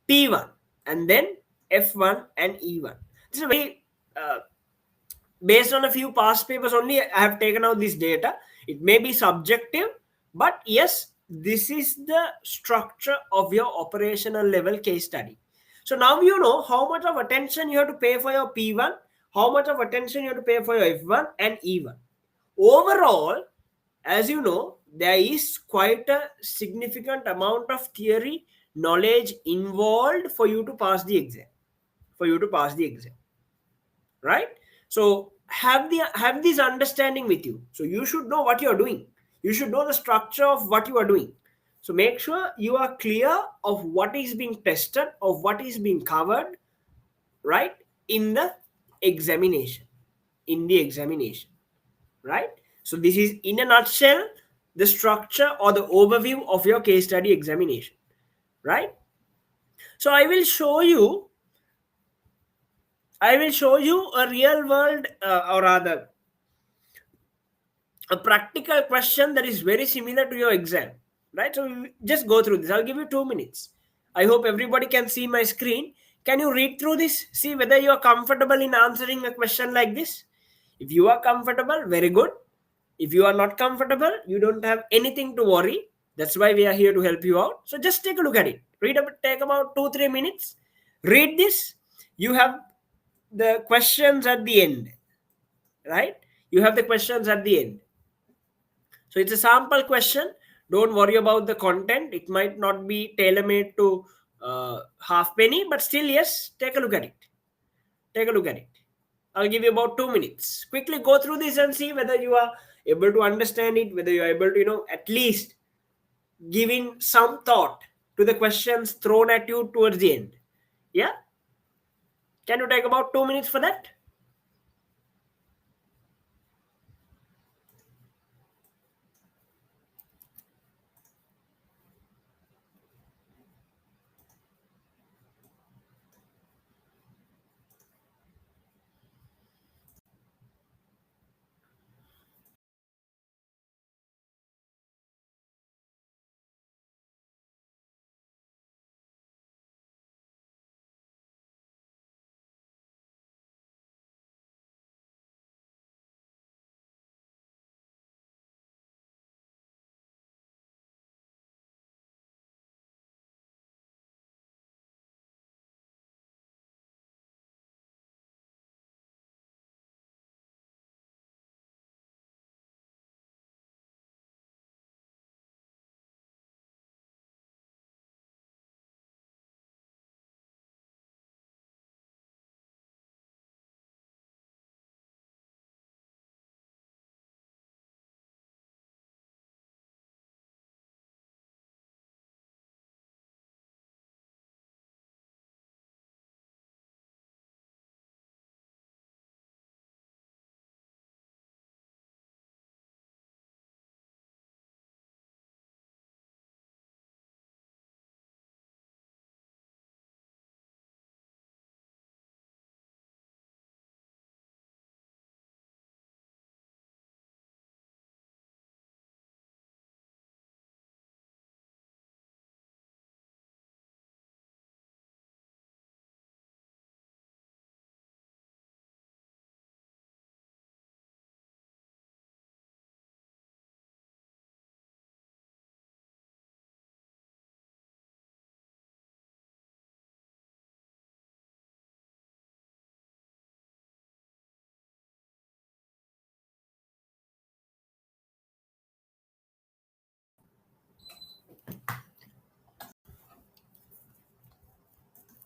P1 and then F1 and E1. This is a very based on a few past papers only. I have taken out this data. It may be subjective, but yes, this is the structure of your operational level case study. So now you know how much of attention you have to pay for your P1, how much of attention you have to pay for your F1 and E1. Overall, as you know, there is quite a significant amount of theory knowledge involved for you to pass the exam. For you to pass the exam, right? So have this understanding with you. So you should know what you are doing. You should know the structure of what you are doing. So make sure you are clear of what is being tested, of what is being covered, right, in the examination. In the examination, right? So this is in a nutshell the structure or the overview of your case study examination, right? So I will show you a real world or rather a practical question that is very similar to your exam, right? So we just go through this. I'll give you 2 minutes. I hope everybody can see my screen. Can you read through this, see whether you are comfortable in answering a question like this? If you are comfortable, very good. If you are not comfortable, you don't have anything to worry. That's why we are here to help you out. So just take a look at it. Take about 2-3 minutes. Read this. You have the questions at the end, right? You have the questions at the end. So it's a sample question. Don't worry about the content. It might not be tailor-made to half penny, but still, yes, take a look at it. Take a look at it. I'll give you about 2 minutes. Quickly go through this and see whether you are able to understand it, whether you are able to, at least giving some thought to the questions thrown at you towards the end. Yeah? Can you take about 2 minutes for that?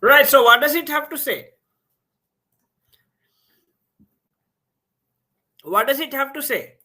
Right. So what does it have to say? What does it have to say?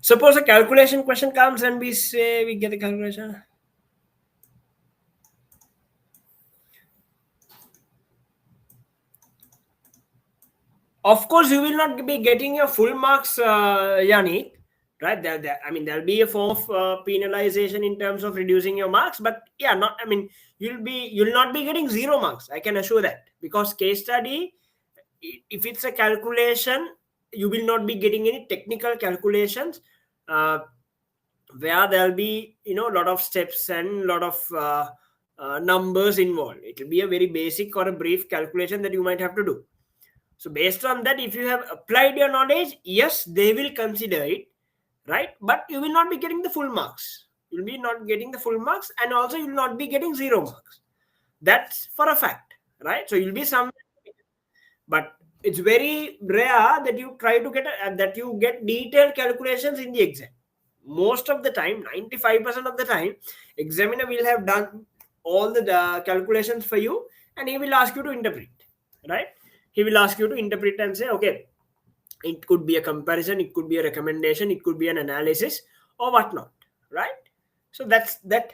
Suppose a calculation question comes and we say we get the calculation. Of course, you will not be getting your full marks, Yanni. Right? I mean, there'll be a form of penalization in terms of reducing your marks, but yeah, not. I mean, you'll not be getting 0 marks. I can assure that, because case study, if it's a calculation, you will not be getting any technical calculations, uh, where there'll be a lot of steps and a lot of numbers involved. It will be a very basic or a brief calculation that you might have to do. So based on that, if you have applied your knowledge, yes, they will consider it, right? But you will not be getting the full marks. You'll be not getting the full marks, and also you will not be getting 0 marks. That's for a fact, right? So you'll be somewhere, but it's very rare that you try to that you get detailed calculations in the exam. Most of the time, 95% of the time, examiner will have done all the calculations for you, and he will ask you to interpret, right? He will ask you to interpret and say, okay, it could be a comparison, it could be a recommendation, it could be an analysis or whatnot, right? So there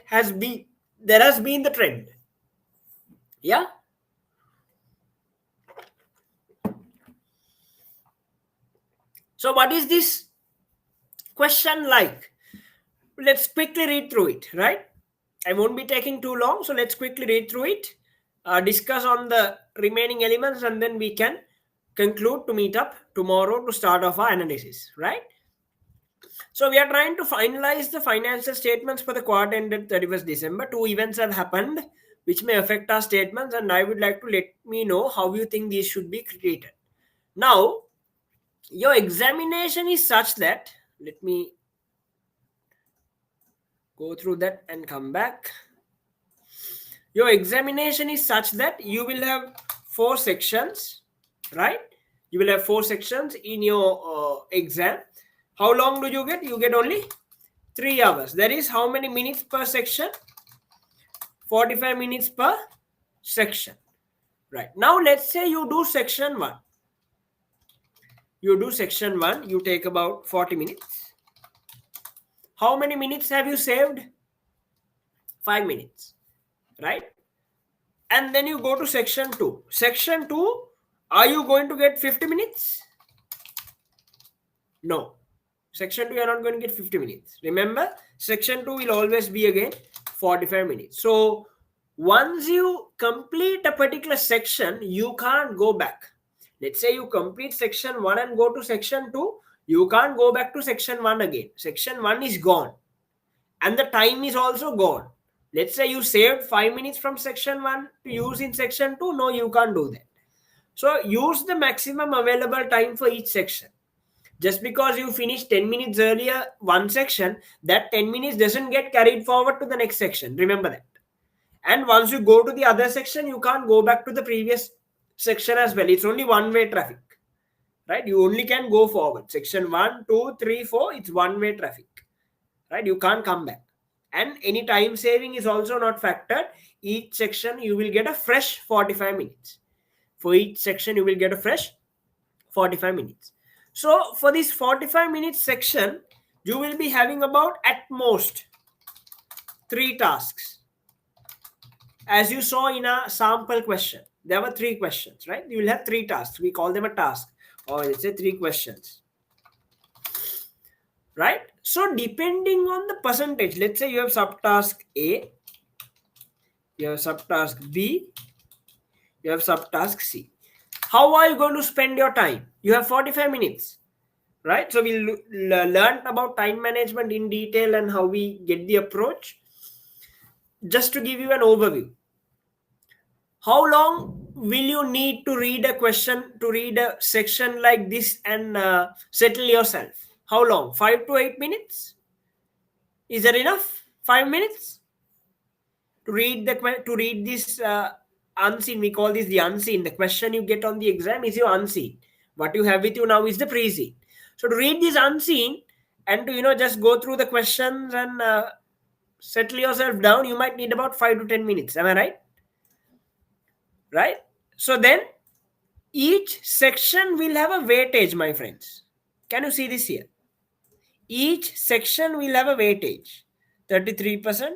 has been the trend. Yeah. So what is this question like? Let's quickly read through it, right? I won't be taking too long, so let's quickly read through it, discuss on the remaining elements, and then we can conclude to meet up tomorrow to start off our analysis, right? So we are trying to finalize the financial statements for the quarter ended 31st December. Two events have happened which may affect our statements, and I would like to let me know how you think these should be treated. Now, your examination is such that, let me go through that and come back. Your examination is such that you will have 4 sections, right? You will have 4 sections in your exam. How long do you get? You get only 3 hours. That is how many minutes per section? 45 minutes per section. Right. Now let's say you do section 1. You do section 1, you take about 40 minutes. How many minutes have you saved? 5 minutes. Right? And then you go to section 2. Section 2, are you going to get 50 minutes? No. Section 2, you are not going to get 50 minutes. Remember, section 2 will always be again 45 minutes. So once you complete a particular section, you can't go back. Let's say you complete section 1 and go to section 2, you can't go back to section 1 again. Section 1 is gone. And the time is also gone. Let's say you saved 5 minutes from section 1 to use in section 2. No, you can't do that. So use the maximum available time for each section. Just because you finish 10 minutes earlier one section, that 10 minutes doesn't get carried forward to the next section. Remember that. And once you go to the other section, you can't go back to the previous section as well. It's only one-way traffic, right? You only can go forward. Section 1, 2, 3, 4, it's one-way traffic, right? You can't come back. And any time saving is also not factored. Each section, you will get a fresh 45 minutes. For each section, you will get a fresh 45 minutes. So for this 45 minutes section, you will be having about at most 3 tasks. As you saw in a sample question, there were 3 questions, right? You will have 3 tasks. We call them a task, or let's say 3 questions, right? So depending on the percentage, let's say you have subtask A, you have subtask B, you have subtask C. How are you going to spend your time? You have 45 minutes, right? So we learned about time management in detail and how we get the approach. Just to give you an overview, how long will you need to read a question, to read a section like this and settle yourself? How long? 5 to 8 minutes? Is that enough? 5 minutes to read this unseen? We call this the unseen. The question you get on the exam is your unseen. What you have with you now is the pre-seen. So to read this unseen and to just go through the questions and settle yourself down, you might need about 5 to 10 minutes. Am I right? Right? So then each section will have a weightage, my friends. Can you see this here? each section will have a weightage 33%.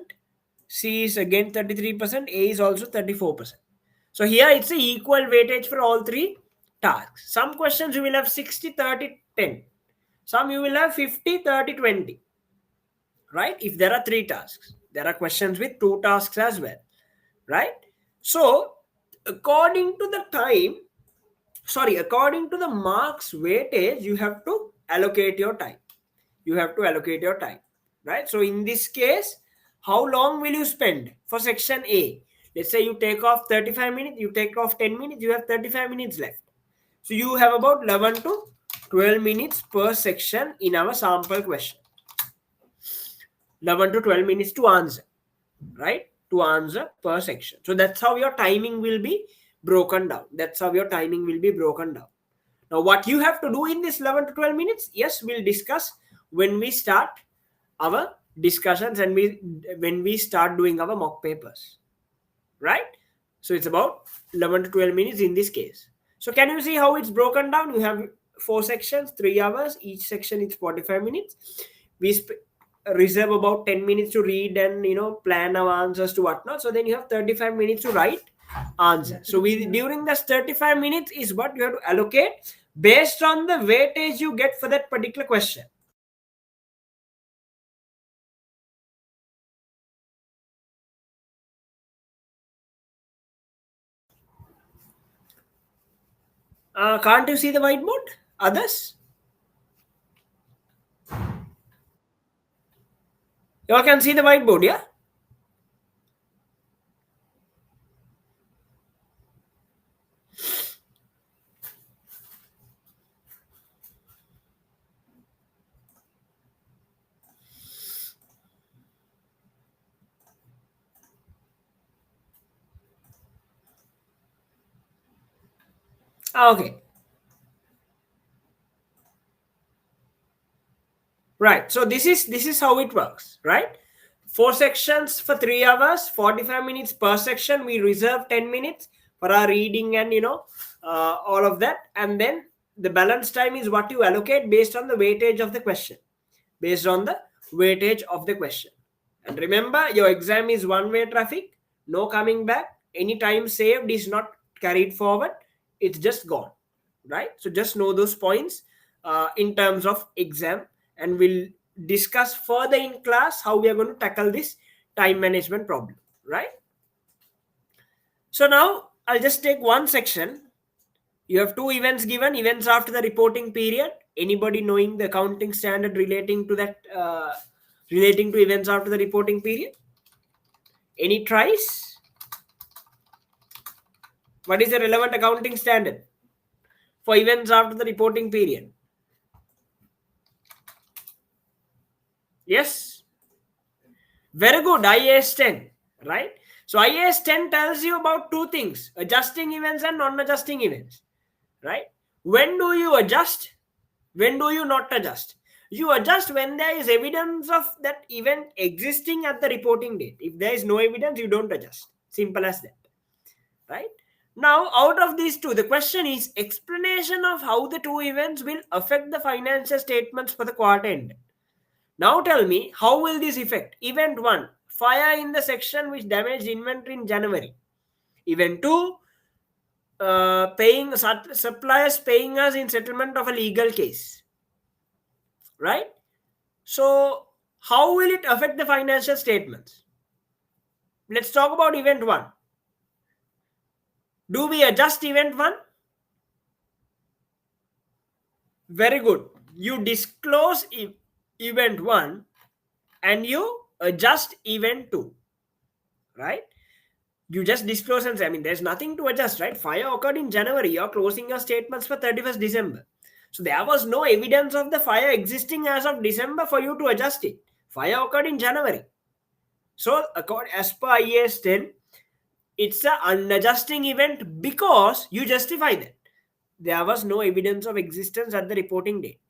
C is again 33%. A is also 34%. So here it's a equal weightage for all three tasks. Some questions you will have 60, 30, 10. Some you will have 50, 30, 20. Right? If there are three tasks, there are questions with two tasks as well. Right? So according to the time, according to the marks weightage, you have to allocate your time. Right? So in this case, how long will you spend for section A? Let's say you take off 35 minutes, you take off 10 minutes, you have 35 minutes left. So you have about 11 to 12 minutes per section in our sample question. 11 to 12 minutes to answer, right? To answer per section. So that's how your timing will be broken down. Now, what you have to do in this 11 to 12 minutes, yes, we'll discuss when we start our discussions and when we start doing our mock papers, right? So it's about 11 to 12 minutes in this case. So can you see how it's broken down? You have 4 sections, 3 hours. Each section is 45 minutes. We reserve about 10 minutes to read and plan our answers to whatnot. So then you have 35 minutes to write answer. So during this 35 minutes is what you have to allocate based on the weightage you get for that particular question. Can't you see the whiteboard? Others? You all can see the whiteboard, yeah? Okay. Right. So this is how it works, right? 4 sections for 3 hours, 45 minutes per section. We reserve 10 minutes for our reading and all of that. And then the balance time is what you allocate based on the weightage of the question. And remember, your exam is one-way traffic, no coming back. Any time saved is not carried forward. It's just gone, right? So just know those points in terms of exam, and we'll discuss further in class how we are going to tackle this time management problem, right? So now I'll just take one section. You have 2 events given, events after the reporting period. Anybody knowing the accounting standard relating to that, relating to events after the reporting period? Any tries? What is the relevant accounting standard for events after the reporting period? Yes? Very good. IAS 10, right? So IAS 10 tells you about 2 things, adjusting events and non-adjusting events, right? When do you adjust? When do you not adjust? You adjust when there is evidence of that event existing at the reporting date. If there is no evidence, you don't adjust. Simple as that, right? Now, out of these 2, the question is explanation of how the 2 events will affect the financial statements for the quarter end. Now tell me, how will this affect? Event 1, fire in the section which damaged inventory in January. Event 2, paying suppliers paying us in settlement of a legal case, right? So how will it affect the financial statements? Let's talk about event 1. Do we adjust event 1? Very good. You disclose event 1 and you adjust event 2, right? You just disclose and say, I mean, there's nothing to adjust, right? Fire occurred in January. You're closing your statements for 31st December. So there was no evidence of the fire existing as of December for you to adjust it. Fire occurred in January. So as per IAS 10, it's an unadjusting event because you justify that. There was no evidence of existence at the reporting date.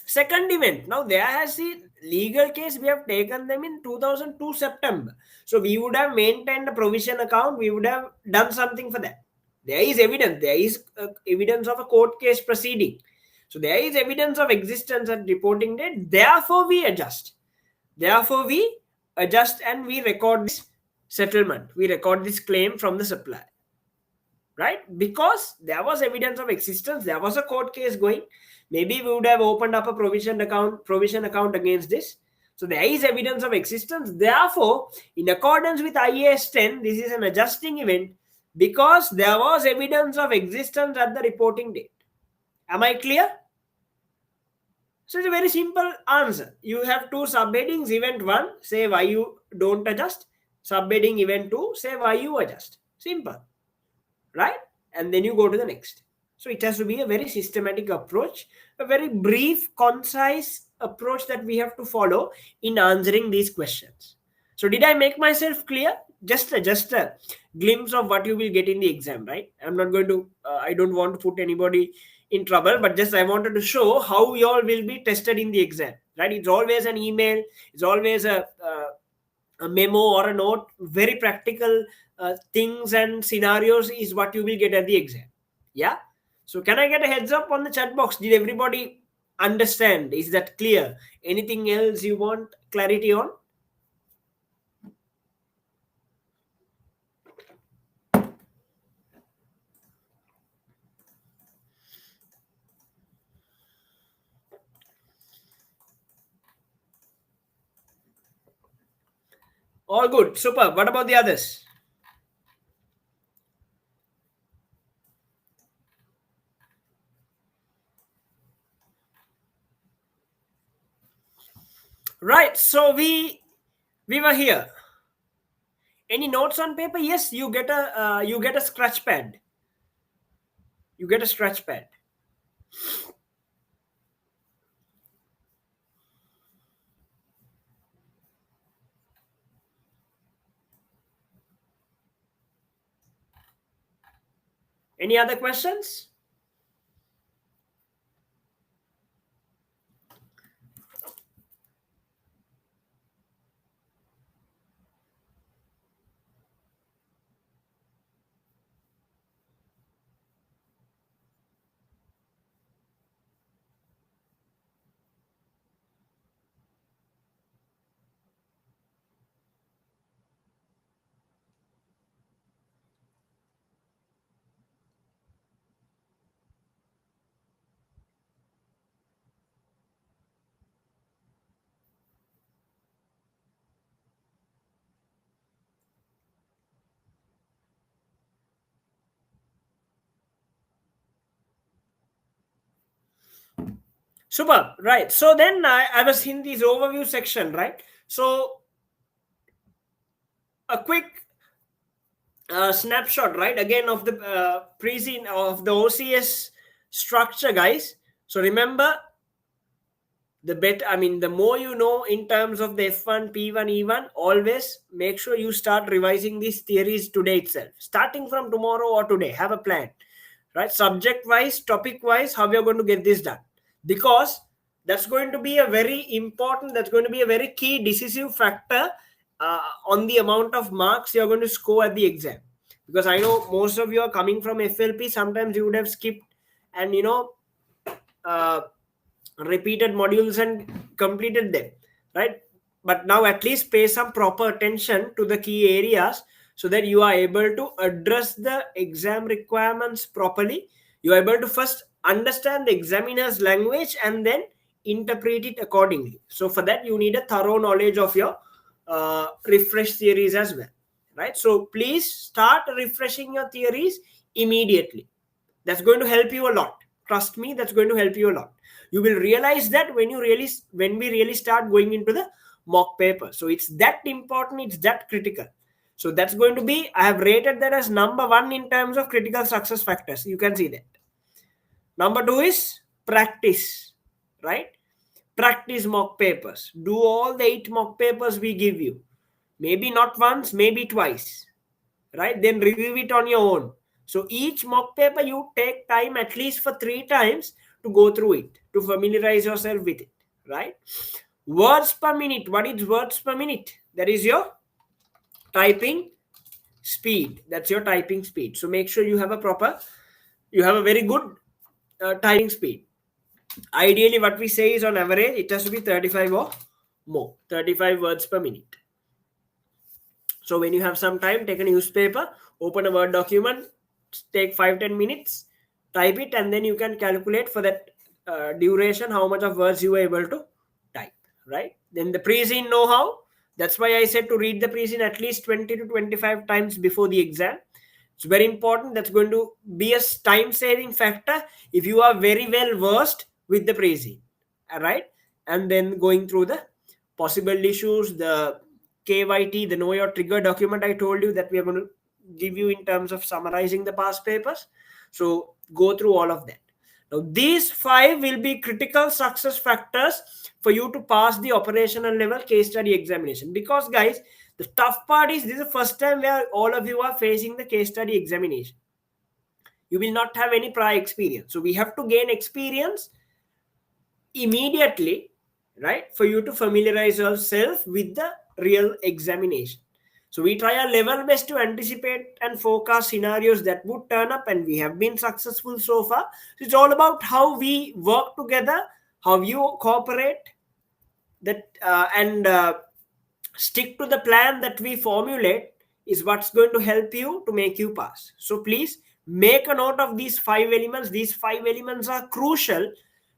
Second event, now there has the legal case, we have taken them in 2002 September. So we would have maintained a provision account, we would have done something for that. There is evidence of a court case proceeding. So there is evidence of existence at reporting date. Therefore, we adjust. Therefore, we adjust and we record this settlement. We record this claim from the supplier. Right? Because there was evidence of existence. There was a court case going. Maybe we would have opened up a provision account against this. So there is evidence of existence. Therefore, in accordance with IAS 10, this is an adjusting event because there was evidence of existence at the reporting date. Am I clear? So it's a very simple answer. You have two subheadings. Event 1, say why you don't adjust. Subheading event 2, say why you adjust. Simple. Right? And then you go to the next. So it has to be a very systematic approach, a very brief, concise approach that we have to follow in answering these questions. So did I make myself clear? Just a glimpse of what you will get in the exam, right? I'm not going to, I don't want to put anybody in trouble, but just I wanted to show how you all will be tested in the exam, right? It's always an email, it's always a memo or a note. Very practical things and scenarios is what you will get at the exam. Yeah. So can I get a heads up on the chat box? Did everybody understand? Is that clear? Anything else you want clarity on? All good. Super. What about the others? Right. So we were here. Any notes on paper? Yes, you get a scratch pad. You get a scratch pad. Any other questions? Super. Right. So then I was in this overview section, right? So a quick snapshot, right? Again of the of the OCS structure, guys. So remember, the more you know in terms of the F1, P1, E1, always make sure you start revising these theories today itself. Starting from tomorrow or today, have a plan, right? Subject wise, topic wise, how you're going to get this done. Because that's going to be a very important, that's going to be a very key decisive factor on the amount of marks you're going to score at the exam. Because I know most of you are coming from FLP, sometimes you would have skipped and uh, repeated modules and completed them, right? But now at least pay some proper attention to the key areas so that you are able to address the exam requirements properly. You are able to first understand the examiner's language and then interpret it accordingly. So for that you need a thorough knowledge of your refresh theories as well, right? So please start refreshing your theories immediately. That's going to help you a lot. Trust me, that's going to help you a lot. You will realize that when we really start going into the mock paper. So it's that important, it's that critical. So that's going to be, I have rated that as number 1 in terms of critical success factors. You can see that. Number 2 is practice, right? Practice mock papers. Do all the 8 mock papers we give you. Maybe not once, maybe twice, right? Then review it on your own. So each mock paper you take time at least for 3 times to go through it, to familiarize yourself with it, right? Words per minute. What is words per minute? That is your typing speed. That's your typing speed. So make sure you have a very good typing speed. Ideally, what we say is on average, it has to be 35 or more, 35 words per minute. So when you have some time, take a newspaper, open a Word document, take 5-10 minutes, type it, and then you can calculate for that duration how much of words you were able to type, right? Then the pre-scene know-how. That's why I said to read the pre-scene at least 20 to 25 times before the exam. It's very important. That's going to be a time-saving factor if you are very well versed with the pre-scene, all right? And then going through the possible issues, the KYT, the Know Your Trigger document I told you that we are going to give you in terms of summarizing the past papers. So go through all of that. Now, these 5 will be critical success factors for you to pass the operational level case study examination. Because, guys, the tough part is this is the first time where all of you are facing the case study examination. You will not have any prior experience. So we have to gain experience immediately, right, for you to familiarize yourself with the real examination. So we try our level best to anticipate and forecast scenarios that would turn up, and we have been successful so far. So it's all about how we work together, how you cooperate, that and stick to the plan that we formulate is what's going to help you to make you pass. So please make a note of these 5 elements. These 5 elements are crucial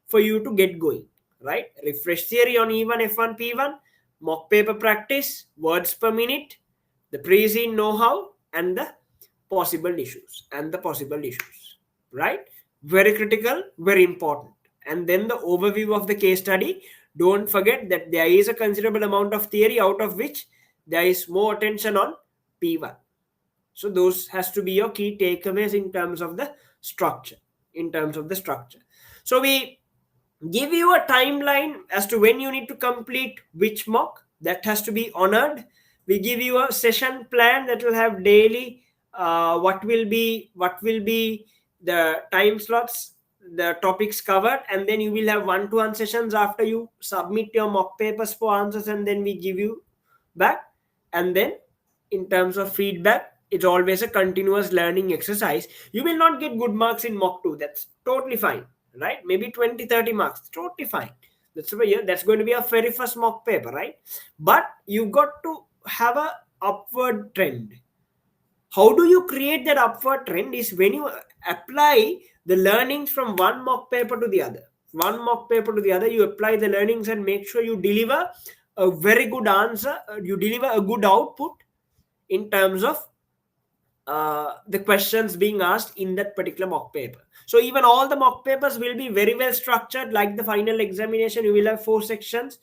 for you to get going, right? Refresh theory on E1, F1, P1, mock paper practice, words per minute, the pre-scene know-how, and the possible issues, right? Very critical, very important. And then the overview of the case study. Don't forget that there is a considerable amount of theory, out of which there is more attention on P1. So those has to be your key takeaways in terms of the structure. So we give you a timeline as to when you need to complete which mock. That has to be honored. We give you a session plan that will have daily what will be the time slots, the topics covered, and then you will have one-to-one sessions after you submit your mock papers for answers, and then we give you back. And then in terms of feedback, it's always a continuous learning exercise. You will not get good marks in mock 2. That's totally fine, right? Maybe 20-30 marks, totally fine. That's going to be a very first mock paper, right? But you got to have a upward trend. How do you create that upward trend is when you apply the learnings from one mock paper to the other. You apply the learnings and make sure you deliver a very good answer, you deliver a good output in terms of the questions being asked in that particular mock paper. So even all the mock papers will be very well structured. Like the final examination, you will have 4 sections,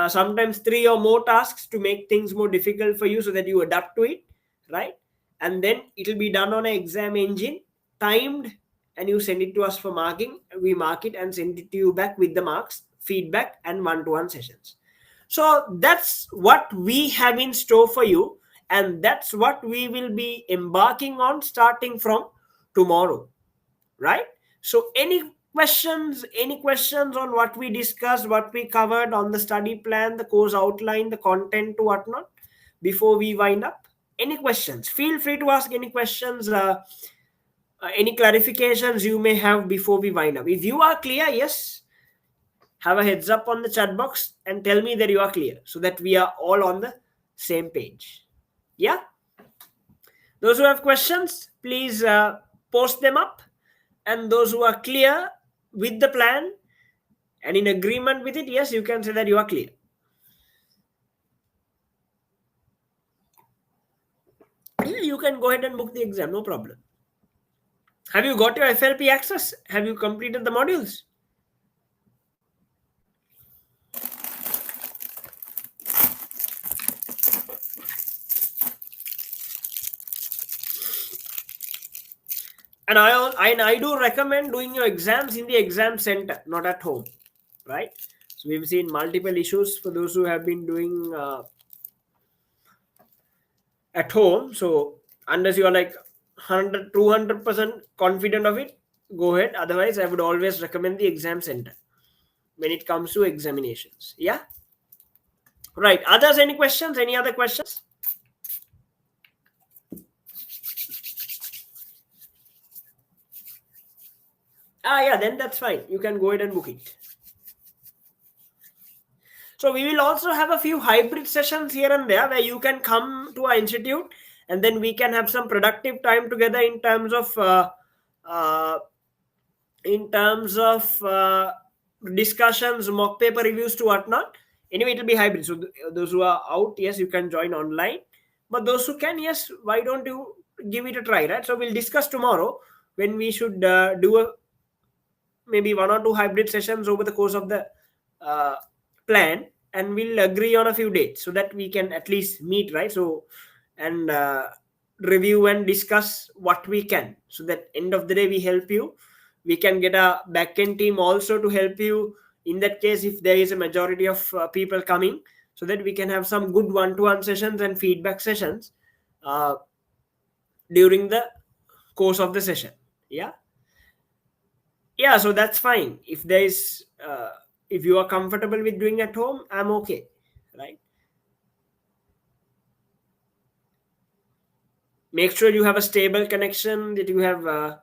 sometimes 3 or more tasks to make things more difficult for you so that you adapt to it, right? And then it will be done on an exam engine, timed, and you send it to us for marking. We mark it and send it to you back with the marks, feedback, and one-to-one sessions. So that's what we have in store for you, and that's what we will be embarking on starting from tomorrow, right? So any questions on what we discussed, what we covered on the study plan, the course outline, the content, whatnot, before we wind up? Any questions? Feel free to ask any questions, any clarifications you may have before we wind up. If you are clear, yes, have a heads up on the chat box and tell me that you are clear so that we are all on the same page. Yeah, those who have questions, please post them up, and those who are clear with the plan and in agreement with it, yes, you can say that you are clear. Yeah, you can go ahead and book the exam, no problem. Have you got your FLP access? Have you completed the modules? And I do recommend doing your exams in the exam center, not at home, right? So we've seen multiple issues for those who have been doing at home. So unless you are like 200% confident of it, go ahead. Otherwise, I would always recommend the exam center when it comes to examinations. Yeah, right. Others, any questions? Any other questions? Yeah, then that's fine. You can go ahead and book it. So we will also have a few hybrid sessions here and there where you can come to our institute, and then we can have some productive time together uh, in terms of discussions, mock paper reviews to whatnot. Anyway, it will be hybrid. So those who are out, yes, you can join online. But those who can, yes, why don't you give it a try, right? So we'll discuss tomorrow when we should do a maybe one or two hybrid sessions over the course of the uh, plan, and we'll agree on a few dates so that we can at least meet, right? So and review and discuss what we can, so that end of the day we help you. We can get a backend team also to help you in that case if there is a majority of people coming, so that we can have some good one-to-one sessions and feedback sessions uh, during the course of the session. Yeah, yeah, so that's fine. If there is if you are comfortable with doing at home, I'm okay, right? Make sure you have a stable connection, that you have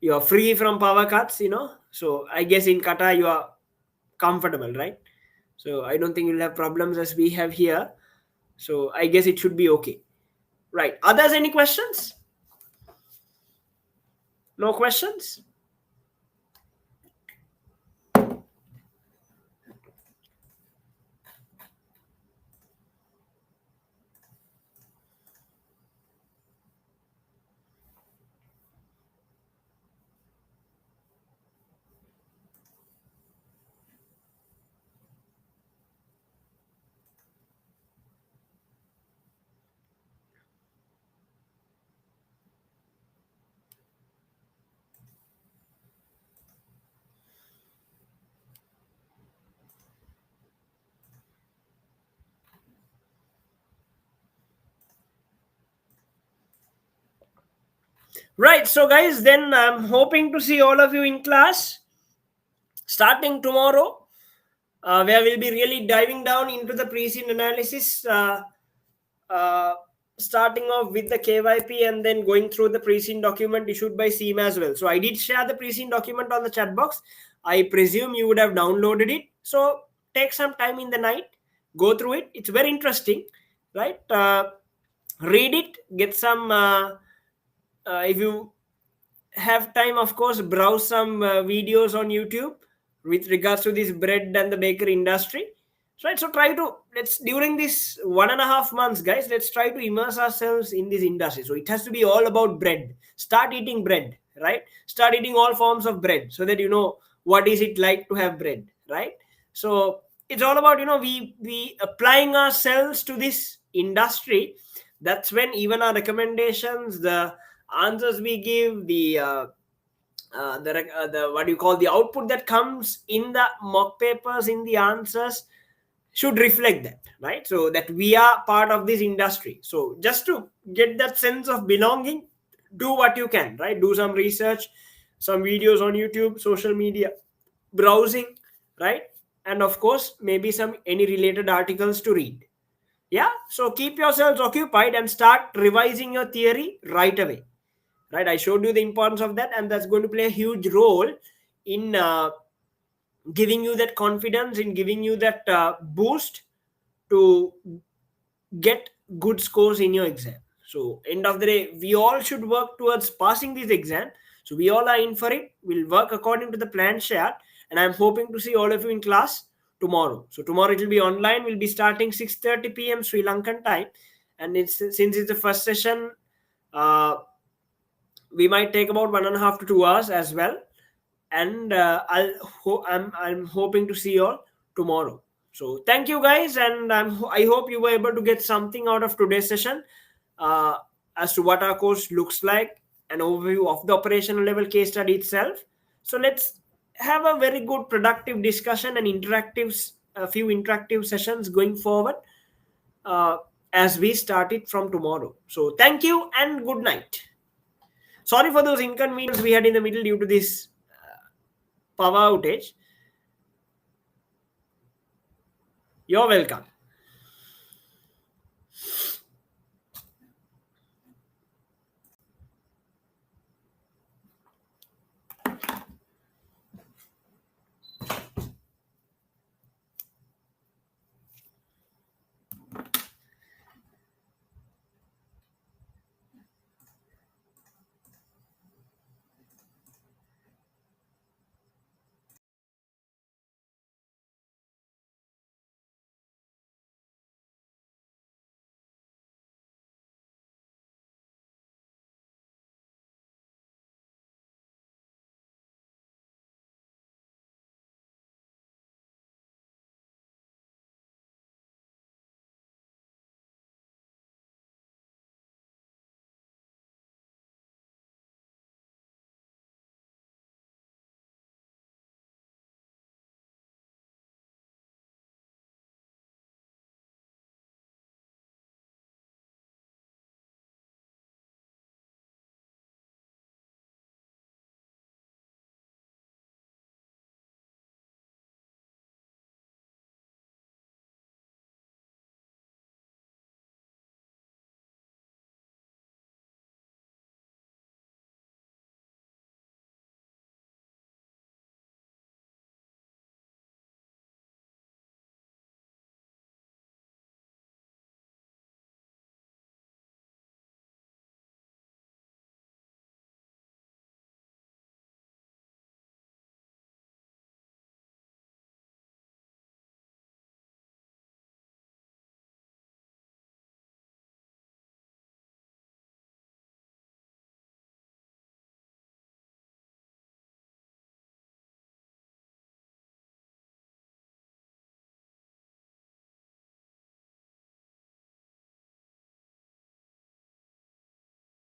you're free from power cuts, so I guess in Qatar you are comfortable, right? So I don't think you'll have problems as we have here, so I guess it should be okay, right? Others, any questions? No questions? Right, so guys, then I'm hoping to see all of you in class starting tomorrow, where we'll be really diving down into the pre-scene analysis, uh, starting off with the KYP and then going through the pre-scene document issued by SEAM as well. So I did share the pre-scene document on the chat box. I presume you would have downloaded it. So take some time in the night, go through it. It's very interesting, right? Read it, get some, if you have time, of course, browse some videos on YouTube with regards to this bread and the bakery industry, right? So try to, let's, during this 1.5 months, guys, let's try to immerse ourselves in this industry. So it has to be all about bread. Start eating bread, right? Start eating all forms of bread, so that you know what is it like to have bread, right? So it's all about, we applying ourselves to this industry. That's when even our recommendations, the answers we give, the what do you call, the output that comes in the mock papers, in the answers, should reflect that, right? So that we are part of this industry. So just to get that sense of belonging, do what you can, right? Do some research, some videos on YouTube, social media browsing, right? And of course, maybe some any related articles to read. Yeah, so keep yourselves occupied and start revising your theory right away, right? I showed you the importance of that, and that's going to play a huge role in giving you that confidence, in giving you that boost to get good scores in your exam. So end of the day, we all should work towards passing this exam. So we all are in for it. We'll work according to the plan shared, and I'm hoping to see all of you in class tomorrow. So tomorrow it will be online. We'll be starting 6:30 p.m. Sri Lankan time, and since it's the first session, uh, we might take about 1.5 to 2 hours as well. And I'm hoping to see you all tomorrow. So thank you guys, and I hope you were able to get something out of today's session, uh, as to what our course looks like, an overview of the operational level case study itself. So let's have a very good productive discussion and a few interactive sessions going forward, uh, as we start it from tomorrow. So thank you and good night. Sorry for those inconveniences we had in the middle due to this power outage. You're welcome.